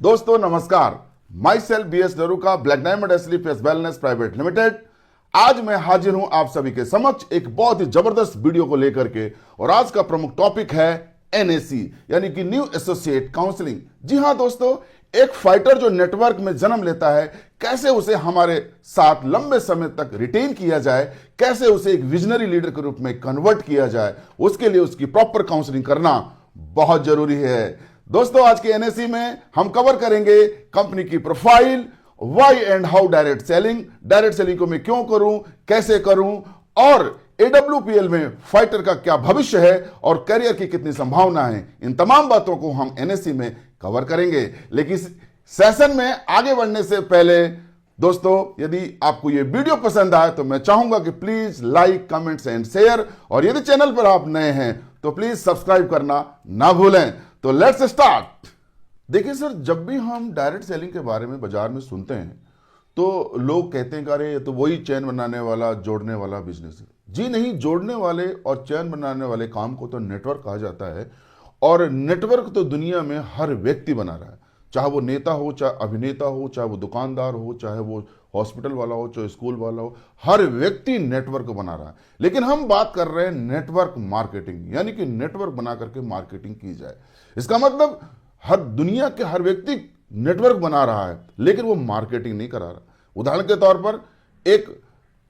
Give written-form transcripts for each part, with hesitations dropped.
दोस्तों नमस्कार। Myself B S Daruka, black diamond asleep wellness private limited. आज मैं हाजिर हूं आप सभी के समक्ष एक बहुत ही जबरदस्त वीडियो को लेकर के। और आज का प्रमुख टॉपिक है एनएसी यानी कि न्यू एसोसिएट काउंसलिंग। जी हां दोस्तों, एक फाइटर जो नेटवर्क में जन्म लेता है, कैसे उसे हमारे साथ लंबे समय तक रिटेन किया जाए, कैसे उसे एक विजनरी लीडर के रूप में कन्वर्ट किया जाए, उसके लिए उसकी प्रॉपर काउंसलिंग करना बहुत जरूरी है। दोस्तों आज के एनएसी में हम कवर करेंगे कंपनी की profile, why and how direct selling को मैं क्यों करूं, कैसे करूं, और एडब्ल्यूपीएल में फाइटर का क्या भविष्य है और करियर की कितनी संभावना है। इन तमाम बातों को हम एनएसी में कवर करेंगे। लेकिन सेशन में आगे बढ़ने से पहले दोस्तों, यदि आपको यह वीडियो पसंद आए तो मैं चाहूंगा कि please like, comments and share, और यदि चैनल पर आप नए हैं तो प्लीज सब्सक्राइब करना ना भूलें। तो लेट्स स्टार्ट। देखिए सर, जब भी हम डायरेक्ट सेलिंग के बारे में बाजार में सुनते हैं तो लोग कहते हैं कि अरे ये तो वही चैन बनाने वाला, जोड़ने वाला बिजनेस है। जी नहीं, जोड़ने वाले और चैन बनाने वाले काम को तो नेटवर्क कहा जाता है। और नेटवर्क तो दुनिया में हर व्यक्ति बना रहा है, चाहे वो नेता हो, चाहे अभिनेता हो, चाहे वो दुकानदार हो, चाहे वो हॉस्पिटल वाला हो, चाहे स्कूल वाला हो, हर व्यक्ति नेटवर्क बना रहा है। लेकिन हम बात कर रहे हैं नेटवर्क मार्केटिंग, यानी कि नेटवर्क बना करके मार्केटिंग की जाए। इसका मतलब हर दुनिया के हर व्यक्ति नेटवर्क बना रहा है, लेकिन वो मार्केटिंग नहीं करा रहा। उदाहरण के तौर पर एक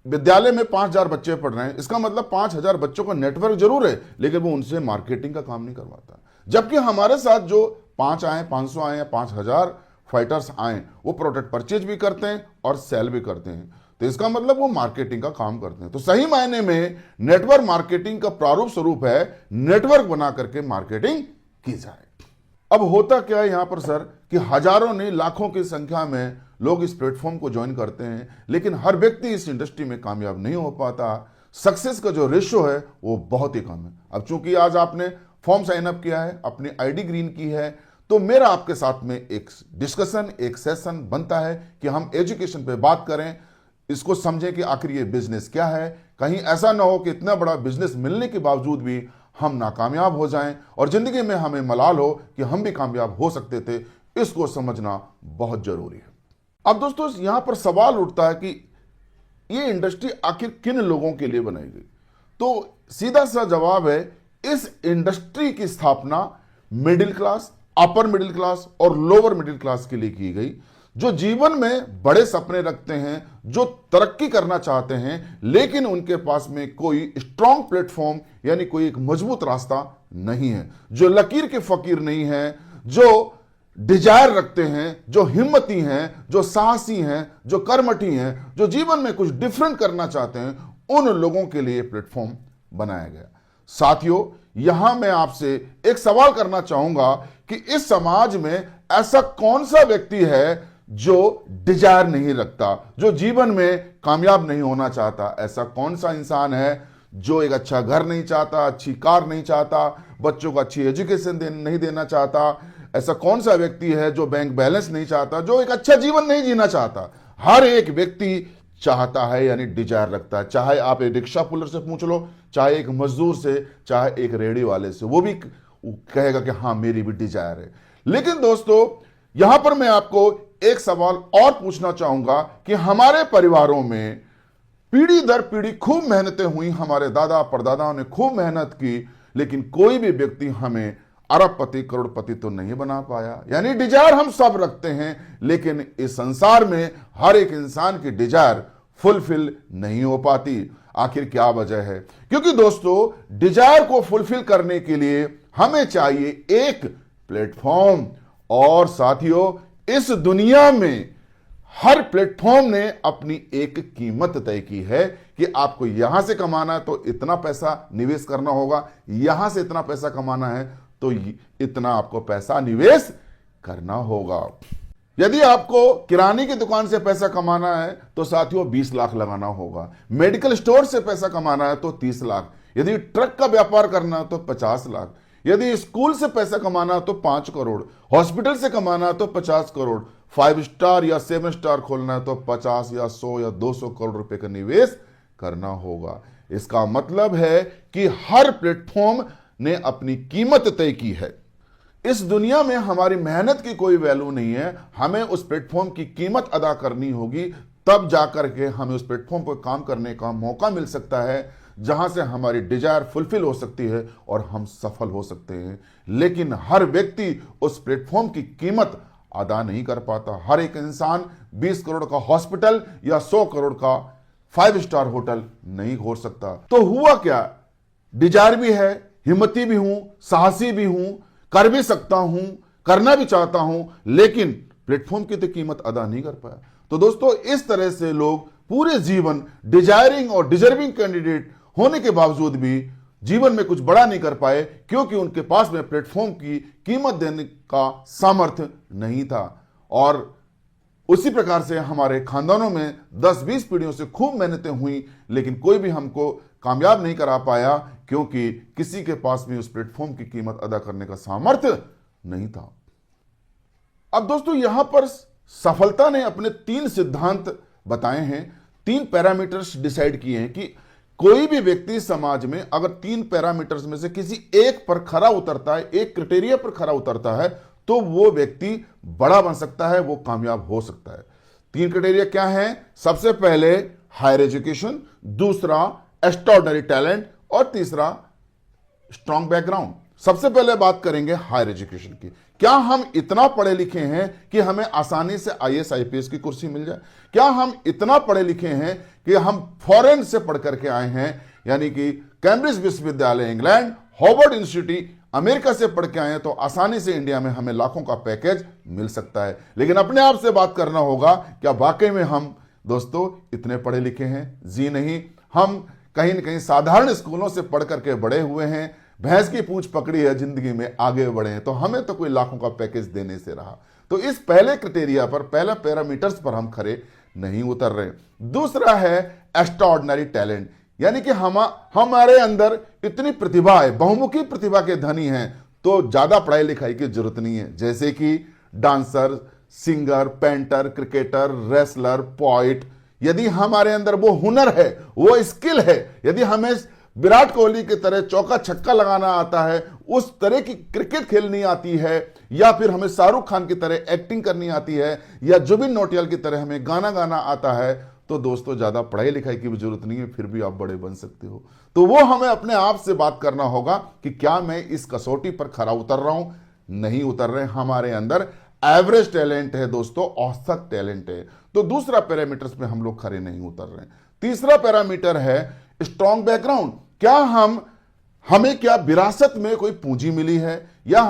विद्यालय में 5000 बच्चे पढ़ रहे हैं, इसका मतलब 5000 बच्चों का नेटवर्क जरूर है, लेकिन वो उनसे मार्केटिंग का काम नहीं करवाता। जबकि हमारे साथ जो 5 आए, 500 आए या 5000 फाइटर्स आए, वो प्रोडक्ट परचेज भी करते हैं और सेल भी करते हैं। तो इसका मतलब वो मार्केटिंग का काम करते हैं। तो सही मायने में नेटवर्क मार्केटिंग का प्रारूप स्वरूप है नेटवर्क बना करके मार्केटिंग की जाए। अब होता क्या है यहां पर सर कि हजारों नहीं लाखों की संख्या में लोग इस प्लेटफॉर्म को ज्वाइन करते हैं, लेकिन हर व्यक्ति इस इंडस्ट्री में कामयाब नहीं हो पाता। सक्सेस का जो रेशियो है वो बहुत ही कम है। अब चूंकि आज आपने फॉर्म साइन अप किया है, अपनी आईडी ग्रीन की है, तो मेरा आपके साथ में एक डिस्कशन, एक सेशन बनता है कि हम एजुकेशन पे बात करें, इसको समझें कि आखिर ये बिजनेस क्या है। कहीं ऐसा ना हो कि इतना बड़ा बिजनेस मिलने के बावजूद भी हम नाकामयाब हो जाएं और जिंदगी में हमें मलाल हो कि हम भी कामयाब हो सकते थे। इसको समझना बहुत जरूरी है। अब दोस्तों यहां पर सवाल उठता है कि ये इंडस्ट्री आखिर किन लोगों के लिए बनाई गई। तो सीधा सा जवाब है, इस इंडस्ट्री की स्थापना middle class, upper middle class और लोअर मिडिल क्लास के लिए की गई, जो जीवन में बड़े सपने रखते हैं, जो तरक्की करना चाहते हैं, लेकिन उनके पास में कोई स्ट्रॉन्ग प्लेटफॉर्म यानी कोई एक मजबूत रास्ता नहीं है, जो लकीर के फकीर नहीं है, जो डिजायर रखते हैं, जो हिम्मती हैं, जो साहसी हैं, जो कर्मठी हैं, जो जीवन में कुछ डिफरेंट करना चाहते हैं, उन लोगों के लिए प्लेटफॉर्म बनाया गया। साथियों, यहां मैं आपसे एक सवाल करना चाहूंगा कि इस समाज में ऐसा कौन सा व्यक्ति है जो डिजायर नहीं रखता, जो जीवन में कामयाब नहीं होना चाहता। ऐसा कौन सा इंसान है जो एक अच्छा घर नहीं चाहता, अच्छी कार नहीं चाहता, बच्चों को अच्छी एजुकेशन नहीं देना चाहता। ऐसा कौन सा व्यक्ति है जो बैंक बैलेंस नहीं चाहता, जो एक अच्छा जीवन नहीं जीना चाहता। हर एक व्यक्ति चाहता है, यानी डिजायर रखता है। चाहे आप एक रिक्शा पुलर से पूछ लो, चाहे एक मजदूर से, चाहे एक रेडी वाले से, वो भी कहेगा कि हाँ मेरी भी डिजायर है। लेकिन दोस्तों यहां पर मैं आपको एक सवाल और पूछना चाहूंगा कि हमारे परिवारों में पीढ़ी दर पीढ़ी खूब मेहनतें हुई, हमारे दादा परदादाओं ने खूब मेहनत की, लेकिन कोई भी व्यक्ति हमें अरबपति करोड़पति तो नहीं बना पाया। यानी डिजायर हम सब रखते हैं, लेकिन इस संसार में हर एक इंसान की डिजायर फुलफिल नहीं हो पाती। आखिर क्या वजह है? क्योंकि दोस्तों डिजायर को फुलफिल करने के लिए हमें चाहिए एक प्लेटफॉर्म। और साथियों, इस दुनिया में हर प्लेटफॉर्म ने अपनी एक कीमत तय की है कि आपको यहां से कमाना है तो इतना पैसा निवेश करना होगा, यहां से इतना पैसा कमाना है तो इतना आपको पैसा निवेश करना होगा। यदि आपको किराने की दुकान से पैसा कमाना है तो साथियों 20 लाख लगाना होगा। मेडिकल स्टोर से पैसा कमाना है तो 30 लाख। यदि ट्रक का व्यापार करना है तो 50 लाख। यदि स्कूल से पैसा कमाना है तो 5 करोड़। हॉस्पिटल से कमाना है तो 50 करोड़। 5 स्टार या 7 स्टार खोलना है तो 50 या 100 या 200 करोड़ रुपए का निवेश करना होगा। इसका मतलब है कि हर प्लेटफॉर्म ने अपनी कीमत तय की है। इस दुनिया में हमारी मेहनत की कोई वैल्यू नहीं है, हमें उस प्लेटफॉर्म की कीमत अदा करनी होगी, तब जाकर के हमें उस प्लेटफॉर्म पर काम करने का मौका मिल सकता है, जहां से हमारी डिजायर फुलफिल हो सकती है और हम सफल हो सकते हैं। लेकिन हर व्यक्ति उस प्लेटफॉर्म की कीमत अदा नहीं कर पाता। हर एक इंसान 20 करोड़ का हॉस्पिटल या 100 करोड़ का 5 स्टार होटल नहीं खोल सकता। तो हुआ क्या, डिजायर भी है, हिम्मती भी हूं, साहसी भी हूं, कर भी सकता हूं, करना भी चाहता हूं, लेकिन प्लेटफॉर्म की तो कीमत अदा नहीं कर पाया। तो दोस्तों, इस तरह से लोग पूरे जीवन डिजायरिंग और डिजर्विंग कैंडिडेट होने के बावजूद भी जीवन में कुछ बड़ा नहीं कर पाए, क्योंकि उनके पास में प्लेटफॉर्म की कीमत देने का सामर्थ्य नहीं था। और उसी प्रकार से हमारे खानदानों में 10-20 पीढ़ियों से खूब मेहनतें हुई, लेकिन कोई भी हमको कामयाब नहीं करा पाया, क्योंकि किसी के पास भी उस प्लेटफॉर्म की कीमत अदा करने का सामर्थ्य नहीं था। अब दोस्तों, यहां पर सफलता ने अपने 3 सिद्धांत बताए हैं, 3 पैरामीटर्स डिसाइड किए हैं कि कोई भी व्यक्ति समाज में अगर 3 पैरामीटर्स में से किसी एक पर खरा उतरता है, एक क्राइटेरिया पर खरा उतरता है, तो वो व्यक्ति बड़ा बन सकता है, वो कामयाब हो सकता है। 3 क्राइटेरिया क्या है? सबसे पहले हायर एजुकेशन, दूसरा एक्स्ट्राऑर्डिनरी टैलेंट और तीसरा स्ट्रॉन्ग बैकग्राउंड। सबसे पहले बात करेंगे हायर एजुकेशन की। क्या हम इतना पढ़े लिखे हैं कि हमें आसानी से आईएएस आईपीएस की कुर्सी मिल जाए? क्या हम इतना पढ़े लिखे हैं कि हम फॉरेन से पढ़ करके आए हैं, यानी कि कैम्ब्रिज विश्वविद्यालय इंग्लैंड, हार्वर्ड यूनिवर्सिटी अमेरिका से पढ़ के आए हैं, तो आसानी से इंडिया में हमें लाखों का पैकेज मिल सकता है? लेकिन अपने आप से बात करना होगा, क्या वाकई में हम दोस्तों इतने पढ़े लिखे हैं? जी नहीं। हम कहीं न कहीं साधारण स्कूलों से पढ़ करके बड़े हुए हैं, भैंस की पूंछ पकड़ी है, जिंदगी में आगे बढ़े हैं, तो हमें तो कोई लाखों का पैकेज देने से रहा। तो इस पहले क्राइटेरिया पर, पहले पैरामीटर्स पर हम खरे नहीं उतर रहे। दूसरा है एक्स्ट्राऑर्डिनरी टैलेंट, यानी कि हमारे अंदर इतनी प्रतिभा है, बहुमुखी प्रतिभा के धनी हैं, तो ज्यादा पढ़ाई लिखाई की जरूरत नहीं है। जैसे कि dancer, singer, painter, cricketer, wrestler, poet, यदि हमारे अंदर वो हुनर है, वो स्किल है, यदि हमें विराट कोहली की तरह चौका छक्का लगाना आता है, उस तरह की क्रिकेट खेलनी आती है, या फिर हमें शाहरुख खान की तरह एक्टिंग करनी आती है, या जुबिन नौटियाल की तरह हमें गाना गाना आता है, तो दोस्तों ज्यादा पढ़ाई लिखाई की भी जरूरत नहीं है, फिर भी आप बड़े बन सकते हो। तो वो हमें अपने आप से बात करना होगा कि क्या मैं इस कसौटी पर खरा उतर रहा हूं? नहीं उतर रहे। हमारे अंदर एवरेज टैलेंट है दोस्तों, औसत टैलेंट है। तो दूसरा पैरामीटर्स पे हम लोग खरे नहीं उतर रहे। तीसरा पैरामीटर है स्ट्रॉन्ग बैकग्राउंड। क्या हमें क्या विरासत में कोई पूंजी मिली है, या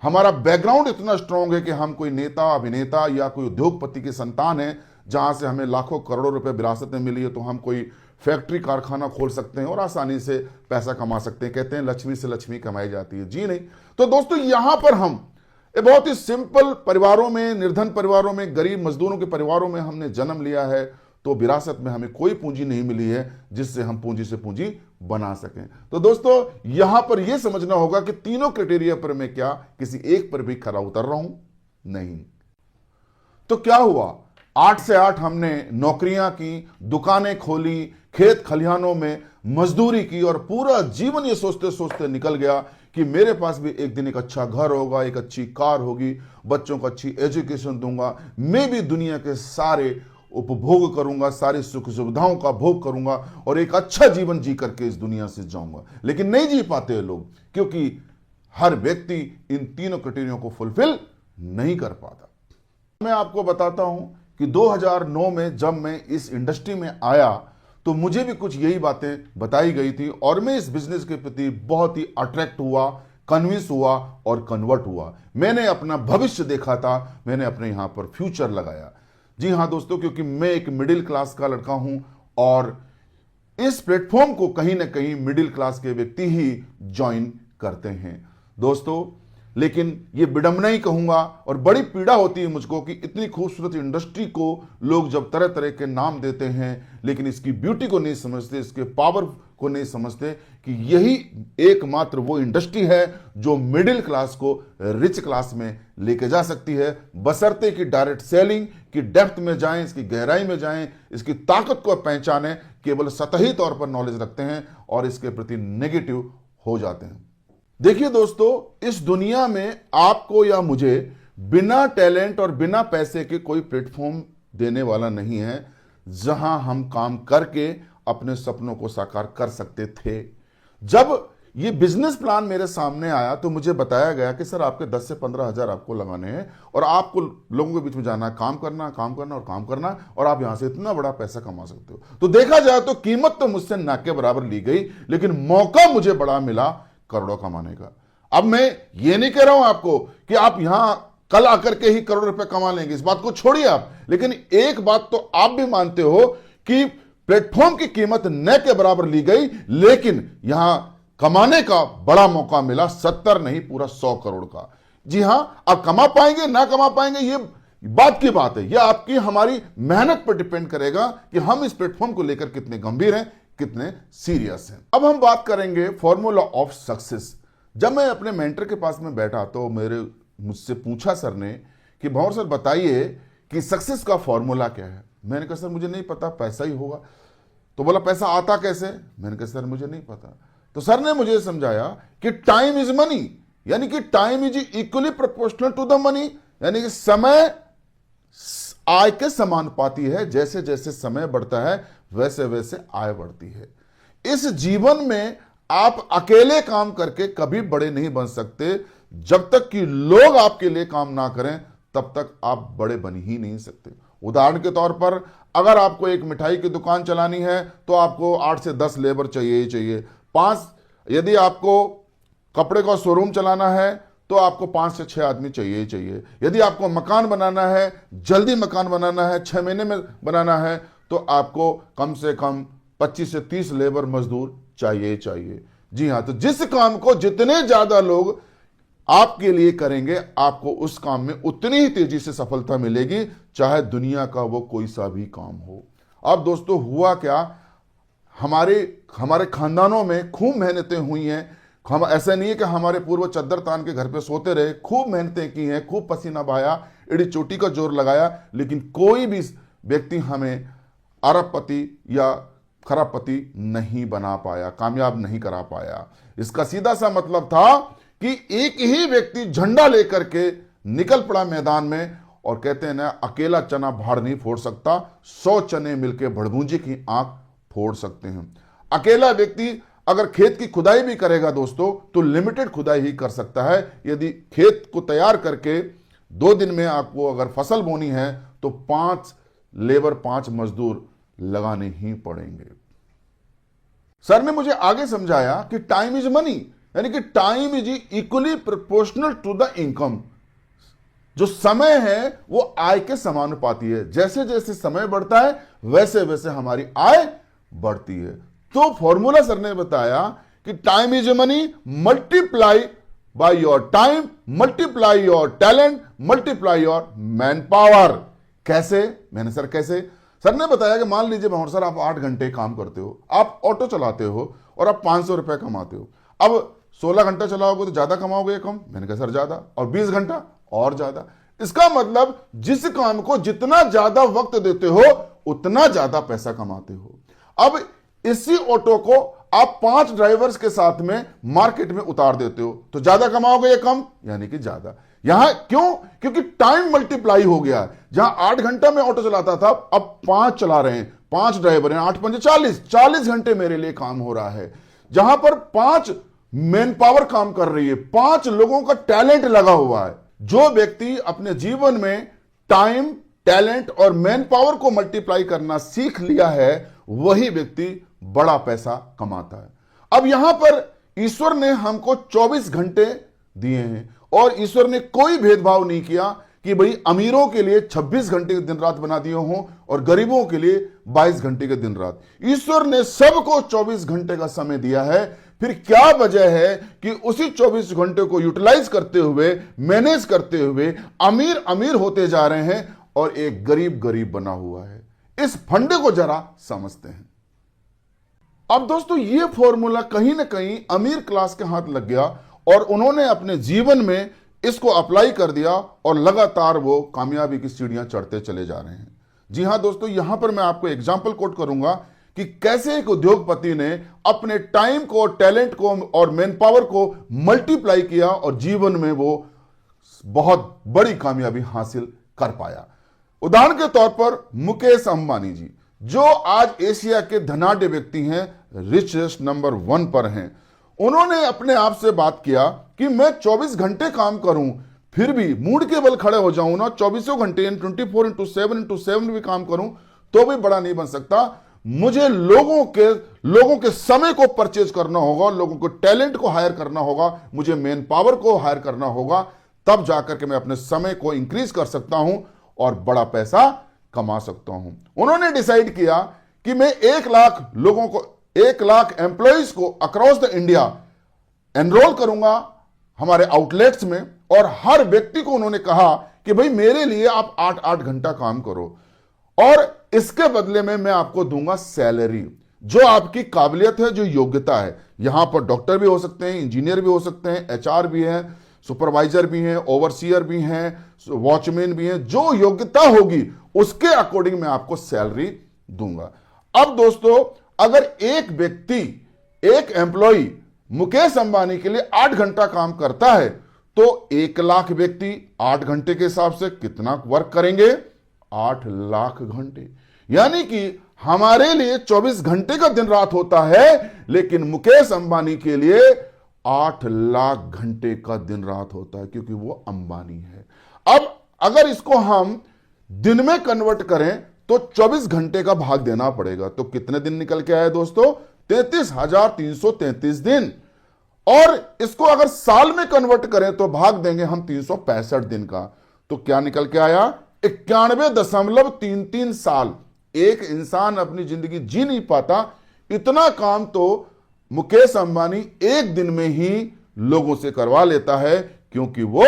हमारा बैकग्राउंड इतना स्ट्रांग है कि हम कोई नेता, अभिनेता या कोई उद्योगपति की संतान है, जहां से हमें लाखों करोड़ों रुपए विरासत में मिली है, तो हम कोई फैक्ट्री कारखाना खोल सकते हैं और आसानी से पैसा कमा सकते हैं। कहते हैं लक्ष्मी से लक्ष्मी कमाई जाती है। जी नहीं। तो दोस्तों, यहां पर हम बहुत ही सिंपल परिवारों में, निर्धन परिवारों में, गरीब मजदूरों के परिवारों में हमने जन्म लिया है, तो विरासत में हमें कोई पूंजी नहीं मिली है जिससे हम पूंजी से पूंजी बना सकें। तो दोस्तों, यहां पर यह समझना होगा कि तीनों क्राइटेरिया पर मैं क्या किसी एक पर भी खरा उतर रहा हूं? नहीं। तो क्या हुआ? 8 से 8 हमने नौकरियां की, दुकानें खोली, खेत खलिहानों में मजदूरी की, और पूरा जीवन ये सोचते सोचते निकल गया कि मेरे पास भी एक दिन एक अच्छा घर होगा, एक अच्छी कार होगी, बच्चों को अच्छी एजुकेशन दूंगा, मैं भी दुनिया के सारे उपभोग करूंगा, सारी सुख सुविधाओं का भोग करूंगा और एक अच्छा जीवन जी करके इस दुनिया से जाऊंगा। लेकिन नहीं जी पाते हैं लोग, क्योंकि हर व्यक्ति इन तीनों क्राइटेरिया को फुलफिल नहीं कर पाता। मैं आपको बताता हूं कि 2009 में जब मैं इस इंडस्ट्री में आया, तो मुझे भी कुछ यही बातें बताई गई थी, और मैं इस बिजनेस के प्रति बहुत ही अट्रैक्ट हुआ, कन्विंस हुआ और कन्वर्ट हुआ। मैंने अपना भविष्य देखा था, मैंने अपने यहां पर फ्यूचर लगाया। जी हां दोस्तों, क्योंकि मैं एक मिडिल क्लास का लड़का हूं, और इस प्लेटफॉर्म को कहीं ना कहीं मिडिल क्लास के व्यक्ति ही ज्वाइन करते हैं दोस्तों। लेकिन ये विडंबना ही कहूंगा, और बड़ी पीड़ा होती है मुझको कि इतनी खूबसूरत इंडस्ट्री को लोग जब तरह तरह के नाम देते हैं, लेकिन इसकी ब्यूटी को नहीं समझते, इसके पावर को नहीं समझते कि यही एकमात्र वो इंडस्ट्री है जो मिडिल क्लास को रिच क्लास में लेके जा सकती है, बशर्ते कि डायरेक्ट सेलिंग की डेप्थ में जाएं, इसकी गहराई में जाएं, इसकी ताकत को पहचानें। केवल सतही तौर पर नॉलेज रखते हैं और इसके प्रति नेगेटिव हो जाते हैं। देखिए दोस्तों, इस दुनिया में आपको या मुझे बिना टैलेंट और बिना पैसे के कोई प्लेटफॉर्म देने वाला नहीं है जहां हम काम करके अपने सपनों को साकार कर सकते थे। जब ये बिजनेस प्लान मेरे सामने आया तो मुझे बताया गया कि सर आपके 10 से 15 हजार आपको लगाने हैं और आपको लोगों के बीच में जाना, काम करना, काम करना और काम करना, और आप यहां से इतना बड़ा पैसा कमा सकते हो। तो देखा जाए तो कीमत तो मुझसे ना के बराबर ली गई, लेकिन मौका मुझे बड़ा मिला करोड़ों कमाने का। अब मैं ये नहीं कह रहा हूं आपको कि आप यहां कल आकर के ही करोड़ रुपए कमा लेंगे, इस बात को छोड़िए आप, लेकिन एक बात तो आप भी मानते हो कि प्लेटफॉर्म की कीमत न के बराबर ली गई, लेकिन यहां कमाने का बड़ा मौका मिला, 70 नहीं पूरा 100 करोड़ का। जी हां, आप कमा पाएंगे ना कमा पाएंगे ये बात की बात है, यह आपकी हमारी मेहनत पर डिपेंड करेगा कि हम इस प्लेटफॉर्म को लेकर कितने गंभीर हैं, कितने सीरियस हैं। अब हम बात करेंगे फॉर्मूला ऑफ सक्सेस। जब मैं अपने मेंटर के पास में बैठा तो मुझसे पूछा सर ने कि भंवर सर बताइए कि सक्सेस का फॉर्मूला क्या है। मैंने कहा सर मुझे नहीं पता, पैसा ही होगा। तो बोला पैसा आता कैसे? मैंने कहा सर मुझे नहीं पता। तो सर ने मुझे समझाया कि टाइम इज मनी, यानी कि time is equally proportional to the money, यानी कि समय आय के समानुपाती है। जैसे जैसे समय बढ़ता है वैसे वैसे आय बढ़ती है। इस जीवन में आप अकेले काम करके कभी बड़े नहीं बन सकते। जब तक कि लोग आपके लिए काम ना करें तब तक आप बड़े बन ही नहीं सकते। उदाहरण के तौर पर अगर आपको एक मिठाई की दुकान चलानी है तो आपको 8 से 10 लेबर चाहिए ही चाहिए। 5 यदि आपको कपड़े का शोरूम चलाना है तो आपको 5 से 6 आदमी चाहिए ही चाहिए। यदि आपको मकान बनाना है, जल्दी मकान बनाना है, 6 महीने में बनाना है, तो आपको कम से कम 25 से 30 लेबर मजदूर चाहिए ही चाहिए। जी हां, तो जिस काम को जितने ज्यादा लोग आपके लिए करेंगे आपको उस काम में उतनी ही तेजी से सफलता मिलेगी, चाहे दुनिया का वो कोई सा भी काम हो। अब दोस्तों हुआ क्या, हमारे खानदानों में खूब मेहनतें हुई हैं। हम ऐसा नहीं है कि हमारे पूर्व चद्दर तान के घर पे सोते रहे, खूब मेहनतें की हैं, खूब पसीना बहाया, एड़ी चोटी का जोर लगाया, लेकिन कोई भी व्यक्ति हमें अरबपति या खरबपति नहीं बना पाया, कामयाब नहीं करा पाया। इसका सीधा सा मतलब था कि एक ही व्यक्ति झंडा लेकर के निकल पड़ा मैदान में, और कहते हैं ना अकेला चना भाड़ नहीं फोड़ सकता, 100 चने मिलकर भड़भूंजी की आंख फोड़ सकते हैं। अकेला व्यक्ति अगर खेत की खुदाई भी करेगा दोस्तों तो लिमिटेड खुदाई ही कर सकता है। यदि खेत को तैयार करके 2 दिन में आपको अगर फसल बोनी है तो 5 लेबर 5 मजदूर लगाने ही पड़ेंगे। सर ने मुझे आगे समझाया कि टाइम इज मनी, यानी कि time is equally proportional to the income. जो समय है वो आय के समानुपाती है। जैसे जैसे समय बढ़ता है वैसे वैसे हमारी आय बढ़ती है। तो फॉर्मूला सर ने बताया कि time is money, multiply by your time, multiply your talent, multiply your man power. कैसे? मैंने सर कैसे? सर ने बताया कि मान लीजिए भंवर सर आप 8 घंटे काम करते हो, आप ऑटो चलाते हो और आप 500 रुपए कमाते हो। अब 16 घंटा चलाओगे तो ज्यादा कमाओगे या कम? मैंने कहा सर ज्यादा। और 20 घंटा और ज्यादा। इसका मतलब जिस काम को जितना ज्यादा वक्त देते हो उतना ज्यादा पैसा कमाते हो। अब इसी ऑटो को आप 5 ड्राइवर्स के साथ में मार्केट में उतार देते हो तो ज्यादा कमाओगे या कम? यानी कि ज्यादा। यहां क्यों? क्योंकि टाइम मल्टीप्लाई हो गया। जहां 8 घंटा में ऑटो चलाता था अब 5 चला रहे हैं, 5 ड्राइवर हैं, 8 5 40 घंटे मेरे लिए काम हो रहा है। जहां पर 5 मैन पावर काम कर रही है, 5 लोगों का टैलेंट लगा हुआ है। जो व्यक्ति अपने जीवन में टाइम, टैलेंट और मैन पावर को मल्टीप्लाई करना सीख लिया है वही व्यक्ति बड़ा पैसा कमाता है। अब यहां पर ईश्वर ने हमको 24 घंटे दिए हैं और ईश्वर ने कोई भेदभाव नहीं किया कि भाई अमीरों के लिए 26 घंटे के दिन रात बना दिए हों और गरीबों के लिए 22 घंटे के दिन रात। ईश्वर ने सबको 24 घंटे का समय दिया है। फिर क्या वजह है कि उसी 24 घंटे को यूटिलाइज करते हुए, मैनेज करते हुए अमीर अमीर होते जा रहे हैं और एक गरीब गरीब बना हुआ है। इस फंडे को जरा समझते हैं। अब दोस्तों ये फॉर्मूला कहीं ना कहीं अमीर क्लास के हाथ लग गया और उन्होंने अपने जीवन में इसको अप्लाई कर दिया और लगातार वो कामयाबी की सीढ़ियां चढ़ते चले जा रहे हैं। जी हां दोस्तों, यहां पर मैं आपको एग्जाम्पल कोट करूंगा कि कैसे एक उद्योगपति ने अपने टाइम को, टैलेंट को और मैन पावर को मल्टीप्लाई किया और जीवन में वो बहुत बड़ी कामयाबी हासिल कर पाया। उदाहरण के तौर पर मुकेश अंबानी जी, जो आज एशिया के धनाढ्य व्यक्ति हैं, रिचेस्ट नंबर 1 पर हैं। उन्होंने अपने आप से बात किया कि मैं 24 घंटे काम करूं, फिर भी मूड के बल खड़े हो जाऊं ना, 24 घंटे 24x7 भी काम करूं तो भी बड़ा नहीं बन सकता। मुझे लोगों के समय को परचेज करना होगा, लोगों के टैलेंट को हायर करना होगा, मुझे मैन पावर को हायर करना होगा, तब जाकर के मैं अपने समय को इंक्रीज कर सकता हूं और बड़ा पैसा कमा सकता हूं। उन्होंने डिसाइड किया कि मैं 1 लाख लोगों को, 1 लाख एम्प्लॉइज को अक्रॉस द इंडिया एनरोल करूंगा हमारे आउटलेट्स में, और हर व्यक्ति को उन्होंने कहा कि भाई मेरे लिए आप 8-8 घंटा काम करो और इसके बदले में मैं आपको दूंगा सैलरी, जो आपकी काबिलियत है, जो योग्यता है। यहां पर डॉक्टर भी हो सकते हैं, इंजीनियर भी हो सकते हैं, एचआर भी हैं, सुपरवाइजर भी हैं, ओवरसीयर भी हैं, वॉचमैन भी हैं। जो योग्यता होगी उसके अकॉर्डिंग मैं आपको सैलरी दूंगा। अब दोस्तों, अगर एक व्यक्ति, एक एम्प्लॉय मुकेश अंबानी के लिए 8 घंटा काम करता है तो 1 लाख व्यक्ति 8 घंटे के हिसाब से कितना वर्क करेंगे? 8 लाख घंटे। यानी कि हमारे लिए 24 घंटे का दिन रात होता है, लेकिन मुकेश अंबानी के लिए 8 लाख घंटे का दिन रात होता है, क्योंकि वो अंबानी है। अब अगर इसको हम दिन में कन्वर्ट करें तो 24 घंटे का भाग देना पड़ेगा। तो कितने दिन निकल के आए दोस्तों? 33,333 दिन। और इसको अगर साल में कन्वर्ट करें तो भाग देंगे हम 365 दिन का। तो क्या निकल के आया? 91.33 साल। एक इंसान अपनी जिंदगी जी नहीं पाता, इतना काम तो मुकेश अंबानी एक दिन में ही लोगों से करवा लेता है, क्योंकि वो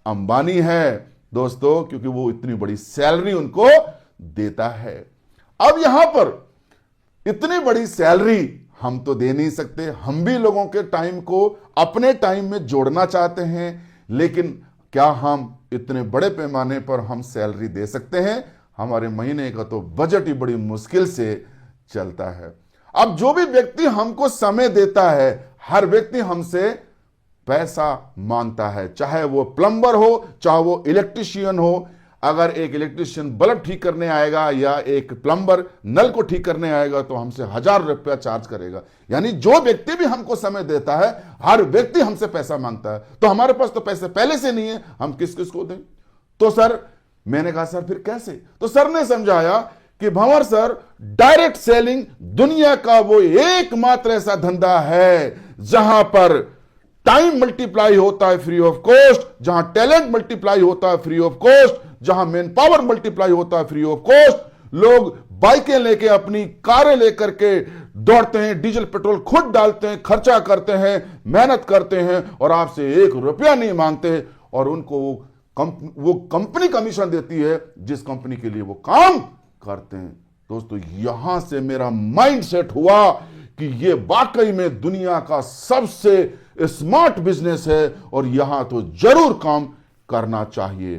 अंबानी है दोस्तों, क्योंकि वो इतनी बड़ी सैलरी उनको देता है। अब यहां पर इतनी बड़ी सैलरी हम तो दे नहीं सकते, हम भी लोगों के टाइम को अपने टाइम में जोड़ना चाहते हैं, लेकिन क्या हम इतने बड़े पैमाने पर हम सैलरी दे सकते हैं? हमारे महीने का तो बजट ही बड़ी मुश्किल से चलता है। अब जो भी व्यक्ति हमको समय देता है, हर व्यक्ति हमसे पैसा मांगता है, चाहे वो प्लम्बर हो, चाहे वो इलेक्ट्रिशियन हो। अगर एक इलेक्ट्रिशियन बल्ब ठीक करने आएगा या एक प्लम्बर नल को ठीक करने आएगा तो हमसे 1000 रुपया चार्ज करेगा। यानी जो व्यक्ति भी हमको समय देता है, हर व्यक्ति हमसे पैसा मांगता है। तो हमारे पास तो पैसे पहले से नहीं है, हम किस किस को दें? तो सर, मैंने कहा सर फिर कैसे? तो सर ने समझाया कि भंवर सर, डायरेक्ट सेलिंग दुनिया का वो एकमात्र ऐसा धंधा है जहां पर टाइम मल्टीप्लाई होता है फ्री ऑफ कॉस्ट, जहां टैलेंट मल्टीप्लाई होता है फ्री ऑफ कॉस्ट, जहां मैन पावर मल्टीप्लाई होता है फ्री ऑफ कॉस्ट। लोग बाइकें लेके, अपनी कारें लेकर के दौड़ते हैं, डीजल पेट्रोल खुद डालते हैं, खर्चा करते हैं, मेहनत करते हैं और आपसे 1 रुपया नहीं मांगते, और उनको वो कंपनी कमीशन देती है जिस कंपनी के लिए वो काम करते हैं। दोस्तों, यहां से मेरा माइंड सेट हुआ कि ये वाकई में दुनिया का सबसे स्मार्ट बिजनेस है और यहां तो जरूर काम करना चाहिए।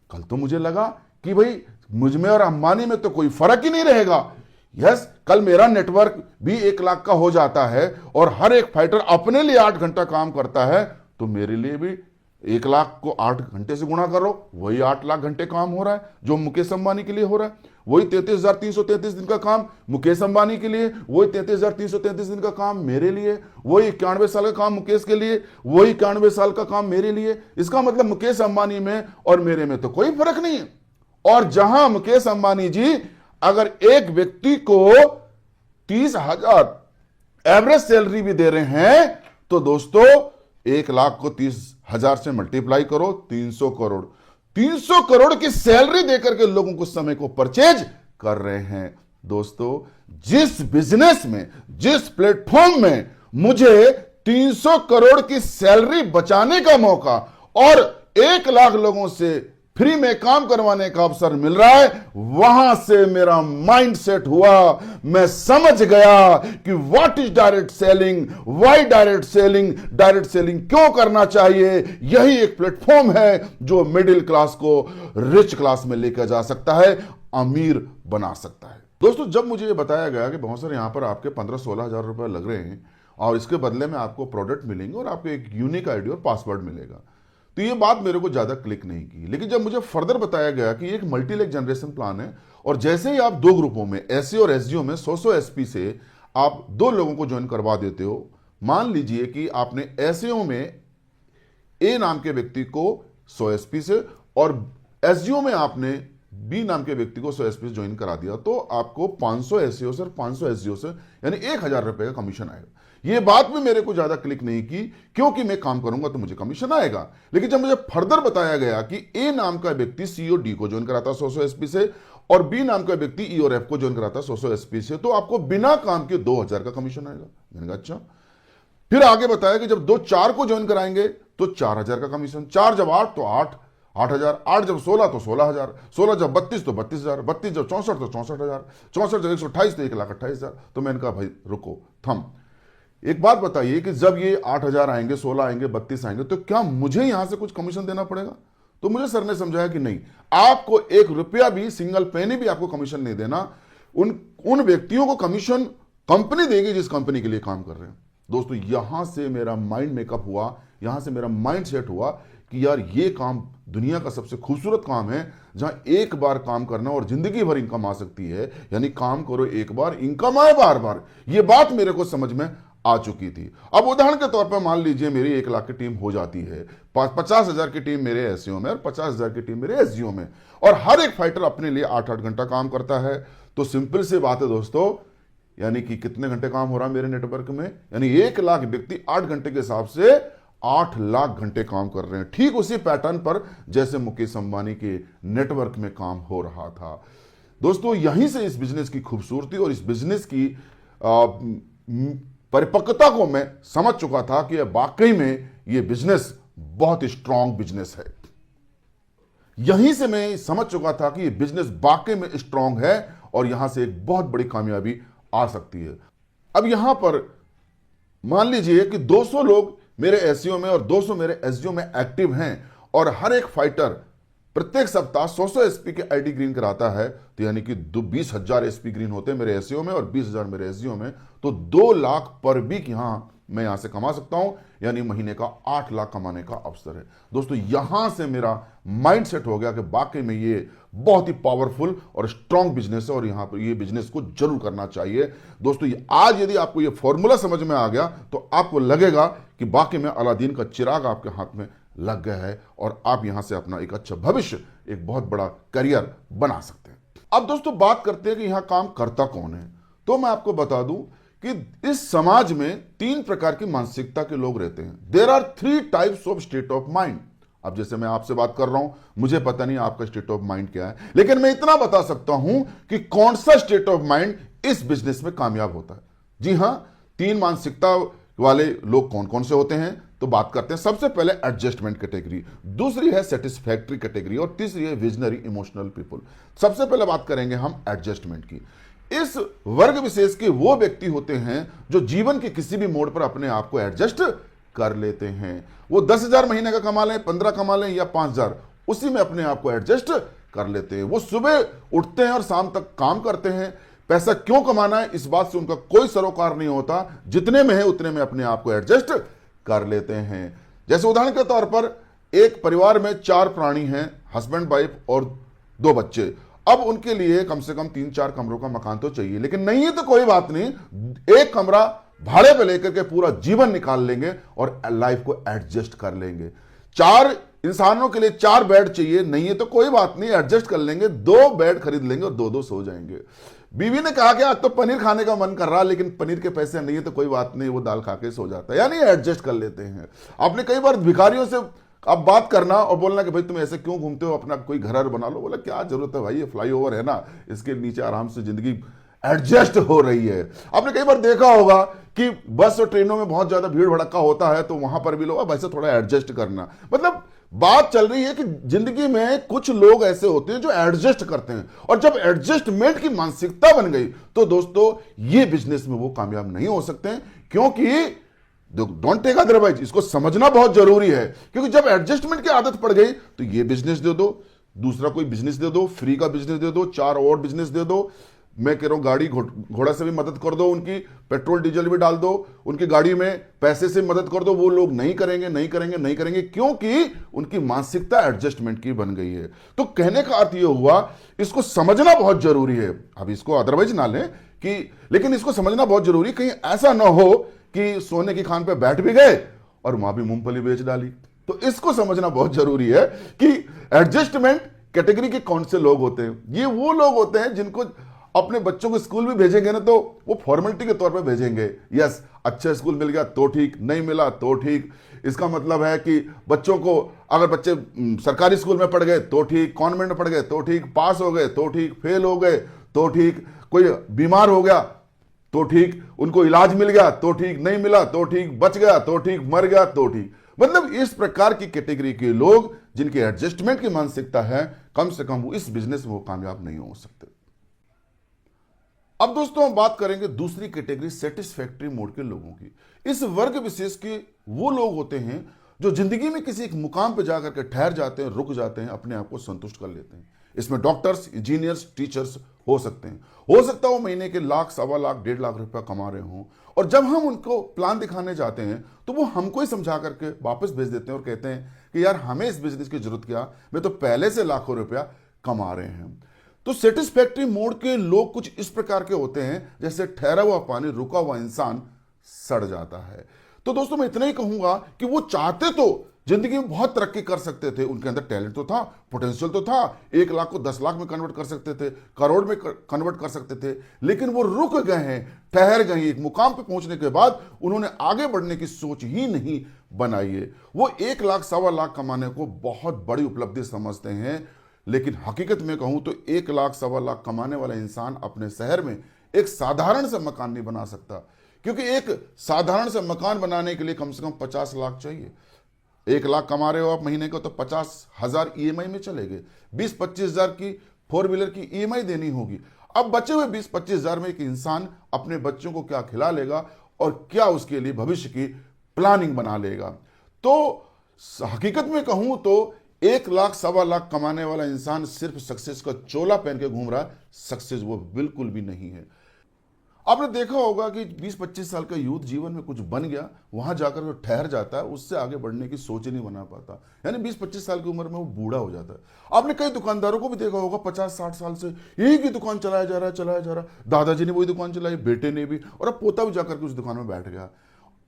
कल तो मुझे लगा कि भाई मुझ में और अंबानी में तो कोई फर्क ही नहीं रहेगा। यस, कल मेरा नेटवर्क भी 1 लाख का हो जाता है और हर एक फाइटर अपने लिए 8 घंटा काम करता है, तो मेरे लिए भी 1 लाख को 8 घंटे से गुणा करो, वही 8 लाख घंटे काम हो रहा है जो मुकेश अंबानी के लिए हो रहा है। वही 33,333 दिन का काम मुकेश अंबानी के लिए, वही 33,333 दिन का काम मेरे लिए, वही 91 साल का काम मुकेश के लिए, वही 91 साल का काम मेरे लिए। इसका मतलब मुकेश अंबानी में और मेरे में तो कोई फर्क नहीं है। और जहां मुकेश अंबानी जी अगर एक व्यक्ति को 30,000 एवरेज सैलरी भी दे रहे हैं, तो दोस्तों 1 लाख को 30,000 से मल्टीप्लाई करो, 300 करोड़। 300 करोड़ की सैलरी देकर के लोगों को समय को परचेज कर रहे हैं। दोस्तों, जिस बिजनेस में, जिस प्लेटफॉर्म में मुझे 300 करोड़ की सैलरी बचाने का मौका और 1 लाख लोगों से फ्री में काम करवाने का अवसर मिल रहा है, वहां से मेरा माइंड सेट हुआ। मैं समझ गया कि what is direct selling, why direct selling, direct selling क्यों करना चाहिए। यही एक प्लेटफॉर्म है जो मिडिल क्लास को रिच क्लास में लेकर जा सकता है, अमीर बना सकता है। दोस्तों, जब मुझे ये बताया गया कि बहुत सारे यहाँ पर आपके 15-16 हजार रुपए लग रहे हैं और इसके बदले में आपको प्रोडक्ट मिलेंगे और आपको एक यूनिक आईडी और पासवर्ड मिलेगा, तो ये बात मेरे को ज़्यादा क्लिक नहीं की। लेकिन जब मुझे फर्दर बताया गया कि एक मल्टी लेग जनरेशन प्लान है और जैसे ही आप दो ग्रुपों में एसए और एसजीओ में 100 एसपी से आप दो लोगों को ज्वाइन करवा देते हो। मान लीजिए कि आपने एसएओ में ए नाम के व्यक्ति को 100 एसपी से और एसजीओ में आपने बी नाम के व्यक्ति को 100 एसपी से ज्वाइन करा दिया, तो आपको 500 एसईओ से और 500 एसजीओ से यानी 1000 रुपए का कमीशन आएगा। ये बात भी मेरे को ज्यादा क्लिक नहीं की, क्योंकि मैं काम करूंगा तो मुझे कमीशन आएगा। लेकिन जब मुझे फर्दर बताया गया कि ए नाम का व्यक्ति सी और डी को ज्वाइन कराता 100 एसपी से और बी नाम का व्यक्ति ई और एफ को ज्वाइन कराता 100 एसपी से, तो आपको बिना काम के 2000 का कमीशन आएगा। मैंने कहा अच्छा। फिर आगे बताया कि जब 2-4 को ज्वाइन कराएंगे तो 4000 का कमीशन, 4 जब 8 तो 8,000, 8 जब 16 तो 16,000, 16 जब 32 तो 32,000, 32 जब 64 तो 64,000, 64 जब 128 तो 1,28,000। तो मैंने कहा भाई रुको, थम, एक बात बताइए कि जब ये 8,000 आएंगे, 16 आएंगे, 32 आएंगे, तो क्या मुझे यहां से कुछ कमीशन देना पड़ेगा? तो मुझे सर ने समझाया कि नहीं, आपको 1 रुपया भी, सिंगल पेनी भी आपको कमीशन नहीं देना। उन व्यक्तियों को कमीशन कंपनी देगी जिस कंपनी के लिए काम कर रहे हैं। दोस्तों, यहां से मेरा माइंड मेकअप हुआ, यहां से मेरा माइंड सेट हुआ कि यार ये काम दुनिया का सबसे खूबसूरत काम है, जहां एक बार काम करना और जिंदगी भर इनकम आ सकती है। यानी काम करो एक बार, इनकम आए बार बार। ये बात मेरे को समझ में आ चुकी थी। अब उदाहरण के तौर पर मान लीजिए मेरी 1 लाख की टीम हो जाती है, 50,000 की टीम मेरे एसईओ में और 50,000 की टीम मेरे एसजीओ में, और हर एक फाइटर अपने लिए 8-8 घंटा काम करता है। तो सिंपल सी बात है दोस्तों, यानी कि कितने घंटे काम हो रहा है मेरे नेटवर्क में, यानी 1 लाख व्यक्ति 8 घंटे के हिसाब से 8 लाख घंटे काम कर रहे हैं। ठीक उसी पैटर्न पर जैसे मुकेश अंबानी के नेटवर्क में काम हो रहा था। दोस्तों, यहीं से इस बिजनेस की खूबसूरती और इस बिजनेस की परिपक्वता को मैं समझ चुका था कि वाकई में ये बिजनेस बहुत स्ट्रांग बिजनेस है। यहीं से मैं समझ चुका था कि ये बिजनेस वाकई में स्ट्रांग है और यहां से एक बहुत बड़ी कामयाबी आ सकती है। अब यहां पर मान लीजिए कि 200 लोग मेरे एसईओ में और 200 मेरे एसजीओ में एक्टिव हैं और हर एक फाइटर प्रत्येक सप्ताह 100 एसपी के आईडी ग्रीन कराता है, तो यानी कि 20,000 एसपी ग्रीन होते हैं मेरे एसईओ में और 20,000 मेरे एसजीओ में, तो 2 लाख पर वीक मैं यहां से कमा सकता हूं, यानी महीने का 8 लाख कमाने का अवसर है। दोस्तों, यहां से मेरा माइंड सेट हो गया कि वाकई में ये बहुत ही पावरफुल और स्ट्रांग बिजनेस है और यहां पर ये बिजनेस को जरूर करना चाहिए। दोस्तों, आज यदि आपको ये फॉर्मूला समझ में आ गया तो आपको लगेगा कि वाकई में अलादीन का चिराग आपके हाथ में लग गया है और आप यहां से अपना एक अच्छा भविष्य, एक बहुत बड़ा करियर बना सकते हैं। अब दोस्तों, बात करते हैं कि यहां काम करता कौन है। तो मैं आपको बता दूं कि इस समाज में 3 प्रकार की मानसिकता के लोग रहते हैं। There are 3 types of state of mind. अब जैसे मैं आपसे बात कर रहा हूं, मुझे पता नहीं आपका स्टेट ऑफ माइंड क्या है, लेकिन मैं इतना बता सकता हूं कि कौन सा स्टेट ऑफ माइंड इस बिजनेस में कामयाब होता है। जी हां, 3 मानसिकता वाले लोग कौन कौन से होते हैं, तो बात करते हैं। सबसे पहले एडजस्टमेंट कैटेगरी, दूसरी है सेटिस्फैक्टरी कैटेगरी और तीसरी है विजनरी इमोशनल पीपल। सबसे पहले बात करेंगे हम एडजस्टमेंट की। इस वर्ग विशेष के वो व्यक्ति होते हैं जो जीवन के किसी भी मोड़ पर अपने आप को एडजस्ट कर लेते हैं। वो 10,000 महीने का कमा लें, 15 कमा लें या 5,000, उसी में अपने आप को एडजस्ट कर लेते हैं। वो सुबह उठते हैं और शाम तक काम करते हैं। पैसा क्यों कमाना है इस बात से उनका कोई सरोकार नहीं होता, जितने में है उतने में अपने आप को एडजस्ट कर लेते हैं। जैसे उदाहरण के तौर पर एक परिवार में 4 प्राणी हैं, हस्बैंड वाइफ और 2 बच्चे। अब उनके लिए कम से कम 3-4 कमरों का मकान तो चाहिए, लेकिन नहीं है तो कोई बात नहीं, 1 कमरा भाड़े पे लेकर के पूरा जीवन निकाल लेंगे और लाइफ को एडजस्ट कर लेंगे। 4 इंसानों के लिए 4 बेड चाहिए, नहीं है तो कोई बात नहीं, एडजस्ट कर लेंगे, 2 बेड खरीद लेंगे और 2-2 सो जाएंगे। बीवी ने कहा कि आज तो पनीर खाने का मन कर रहा, लेकिन पनीर के पैसे नहीं है तो कोई बात नहीं, वो दाल खा के सो जाता है, यानी एडजस्ट कर लेते हैं। आपने कई बार भिखारियों से अब बात करना और बोलना कि भाई तुम ऐसे क्यों घूमते हो, अपना कोई घर बना लो। बोला क्या जरूरत है भाई, ये फ्लाईओवर है ना, इसके नीचे आराम से जिंदगी एडजस्ट हो रही है। आपने कई बार देखा होगा कि बस और ट्रेनों में बहुत ज्यादा भीड़ भड़का होता है, तो वहां पर भी लोग अब ऐसे थोड़ा एडजस्ट करना, मतलब बात चल रही है कि जिंदगी में कुछ लोग ऐसे होते हैं जो एडजस्ट करते हैं, और जब एडजस्टमेंट की मानसिकता बन गई तो दोस्तों ये बिजनेस में वो कामयाब नहीं हो सकते हैं, क्योंकि डोंट टेक अदरवाइज, इसको समझना बहुत जरूरी है। क्योंकि जब एडजस्टमेंट की आदत पड़ गई तो ये बिजनेस दे दो, दूसरा कोई बिजनेस दे दो, फ्री का बिजनेस दे दो, 4 और बिजनेस दे दो, मैं कह रहा हूं गाड़ी घोड़ा से भी मदद कर दो, उनकी पेट्रोल डीजल भी डाल दो, उनकी गाड़ी में पैसे से मदद कर दो, वो लोग नहीं करेंगे, नहीं करेंगे, नहीं करेंगे, क्योंकि उनकी मानसिकता एडजस्टमेंट की बन गई है। तो कहने का अर्थ ये हुआ, इसको समझना बहुत जरूरी है। अब इसको अदरवाइज ना लें कि, लेकिन इसको समझना बहुत जरूरी, कहीं ऐसा ना हो कि सोने की खान पे बैठ भी गए और वहां भी मूंगफली बेच डाली। तो इसको समझना बहुत जरूरी है कि एडजस्टमेंट कैटेगरी के कौन से लोग होते हैं। ये वो लोग होते हैं जिनको अपने बच्चों को स्कूल भी भेजेंगे ना तो वो फॉर्मेलिटी के तौर पे भेजेंगे। यस, अच्छा स्कूल मिल गया तो ठीक, नहीं मिला तो ठीक। इसका मतलब है कि बच्चों को, अगर बच्चे सरकारी स्कूल में पढ़ गए तो ठीक, कॉन्वेंट में पढ़ गए तो ठीक, पास हो गए तो ठीक, फेल हो गए तो ठीक, कोई बीमार हो गया तो ठीक, उनको इलाज मिल गया तो ठीक, नहीं मिला तो ठीक, बच गया तो ठीक, मर गया तो ठीक। मतलब इस प्रकार की कैटेगरी के लोग जिनकी एडजस्टमेंट की मानसिकता है, कम से कम वो इस बिजनेस में वो कामयाब नहीं हो सकते। अब दोस्तों हम बात करेंगे दूसरी कैटेगरी सेटिस्फैक्टरी मोड के लोगों की। इस वर्ग विशेष के वो लोग होते हैं जो जिंदगी में किसी एक मुकाम पर जाकर के ठहर जाते हैं, रुक जाते हैं, अपने आप को संतुष्ट कर लेते हैं। इसमें डॉक्टर्स, इंजीनियर्स, टीचर्स हो सकते हैं। हो सकता है वो महीने के लाख, सवा लाख, 1.5 लाख रुपया कमा रहे हों, और जब हम उनको प्लान दिखाने जाते हैं तो वो हमको ही समझा करके वापस भेज देते हैं और कहते हैं कि यार हमें इस बिजनेस की जरूरत क्या, मैं तो पहले से लाखों रुपया कमा रहे हैं। तो सेटिस्फैक्टरी मोड के लोग कुछ इस प्रकार के होते हैं जैसे ठहरा हुआ पानी, रुका हुआ इंसान सड़ जाता है। तो दोस्तों मैं इतना ही कहूंगा कि वो चाहते तो जिंदगी में बहुत तरक्की कर सकते थे, उनके अंदर टैलेंट तो था, पोटेंशियल तो था, 1 लाख को 10 लाख में कन्वर्ट कर सकते थे, करोड़ में कन्वर्ट कर सकते थे, लेकिन वो रुक गए हैं, ठहर गए। एक मुकाम पे पहुंचने के बाद उन्होंने आगे बढ़ने की सोच ही नहीं बनाई है। वो 1 लाख, सवा लाख कमाने को बहुत बड़ी उपलब्धि समझते हैं, लेकिन हकीकत में कहूं तो 1 लाख, सवा लाख कमाने वाला इंसान अपने शहर में एक साधारण सा मकान नहीं बना सकता, क्योंकि एक साधारण सा मकान बनाने के लिए कम से कम 50 लाख चाहिए। 1 लाख कमा रहे हो आप महीने को तो 50,000 ईएमआई में चलेंगे, 20-25 हजार की 4 व्हीलर की ईएमआई देनी होगी। अब बचे हुए 20-25 हजार में एक इंसान अपने बच्चों को क्या खिला लेगा और क्या उसके लिए भविष्य की प्लानिंग बना लेगा। तो हकीकत में कहूं तो 1 लाख, सवा लाख कमाने वाला इंसान सिर्फ सक्सेस का चोला पहन के घूम रहा है, सक्सेस वो बिल्कुल भी नहीं है। आपने देखा होगा कि 20-25 साल का यूथ जीवन में कुछ बन गया, वहां जाकर वो ठहर जाता है, उससे आगे बढ़ने की सोच ही नहीं बना पाता, यानी 20-25 साल की उम्र में वो बूढ़ा हो जाता है। आपने कई दुकानदारों को भी देखा होगा 50-60 साल से एक ही दुकान चलाया जा रहा है। दादाजी ने वही दुकान चलाई, बेटे ने भी, और अब पोता भी जाकर के उस दुकान में बैठ गया।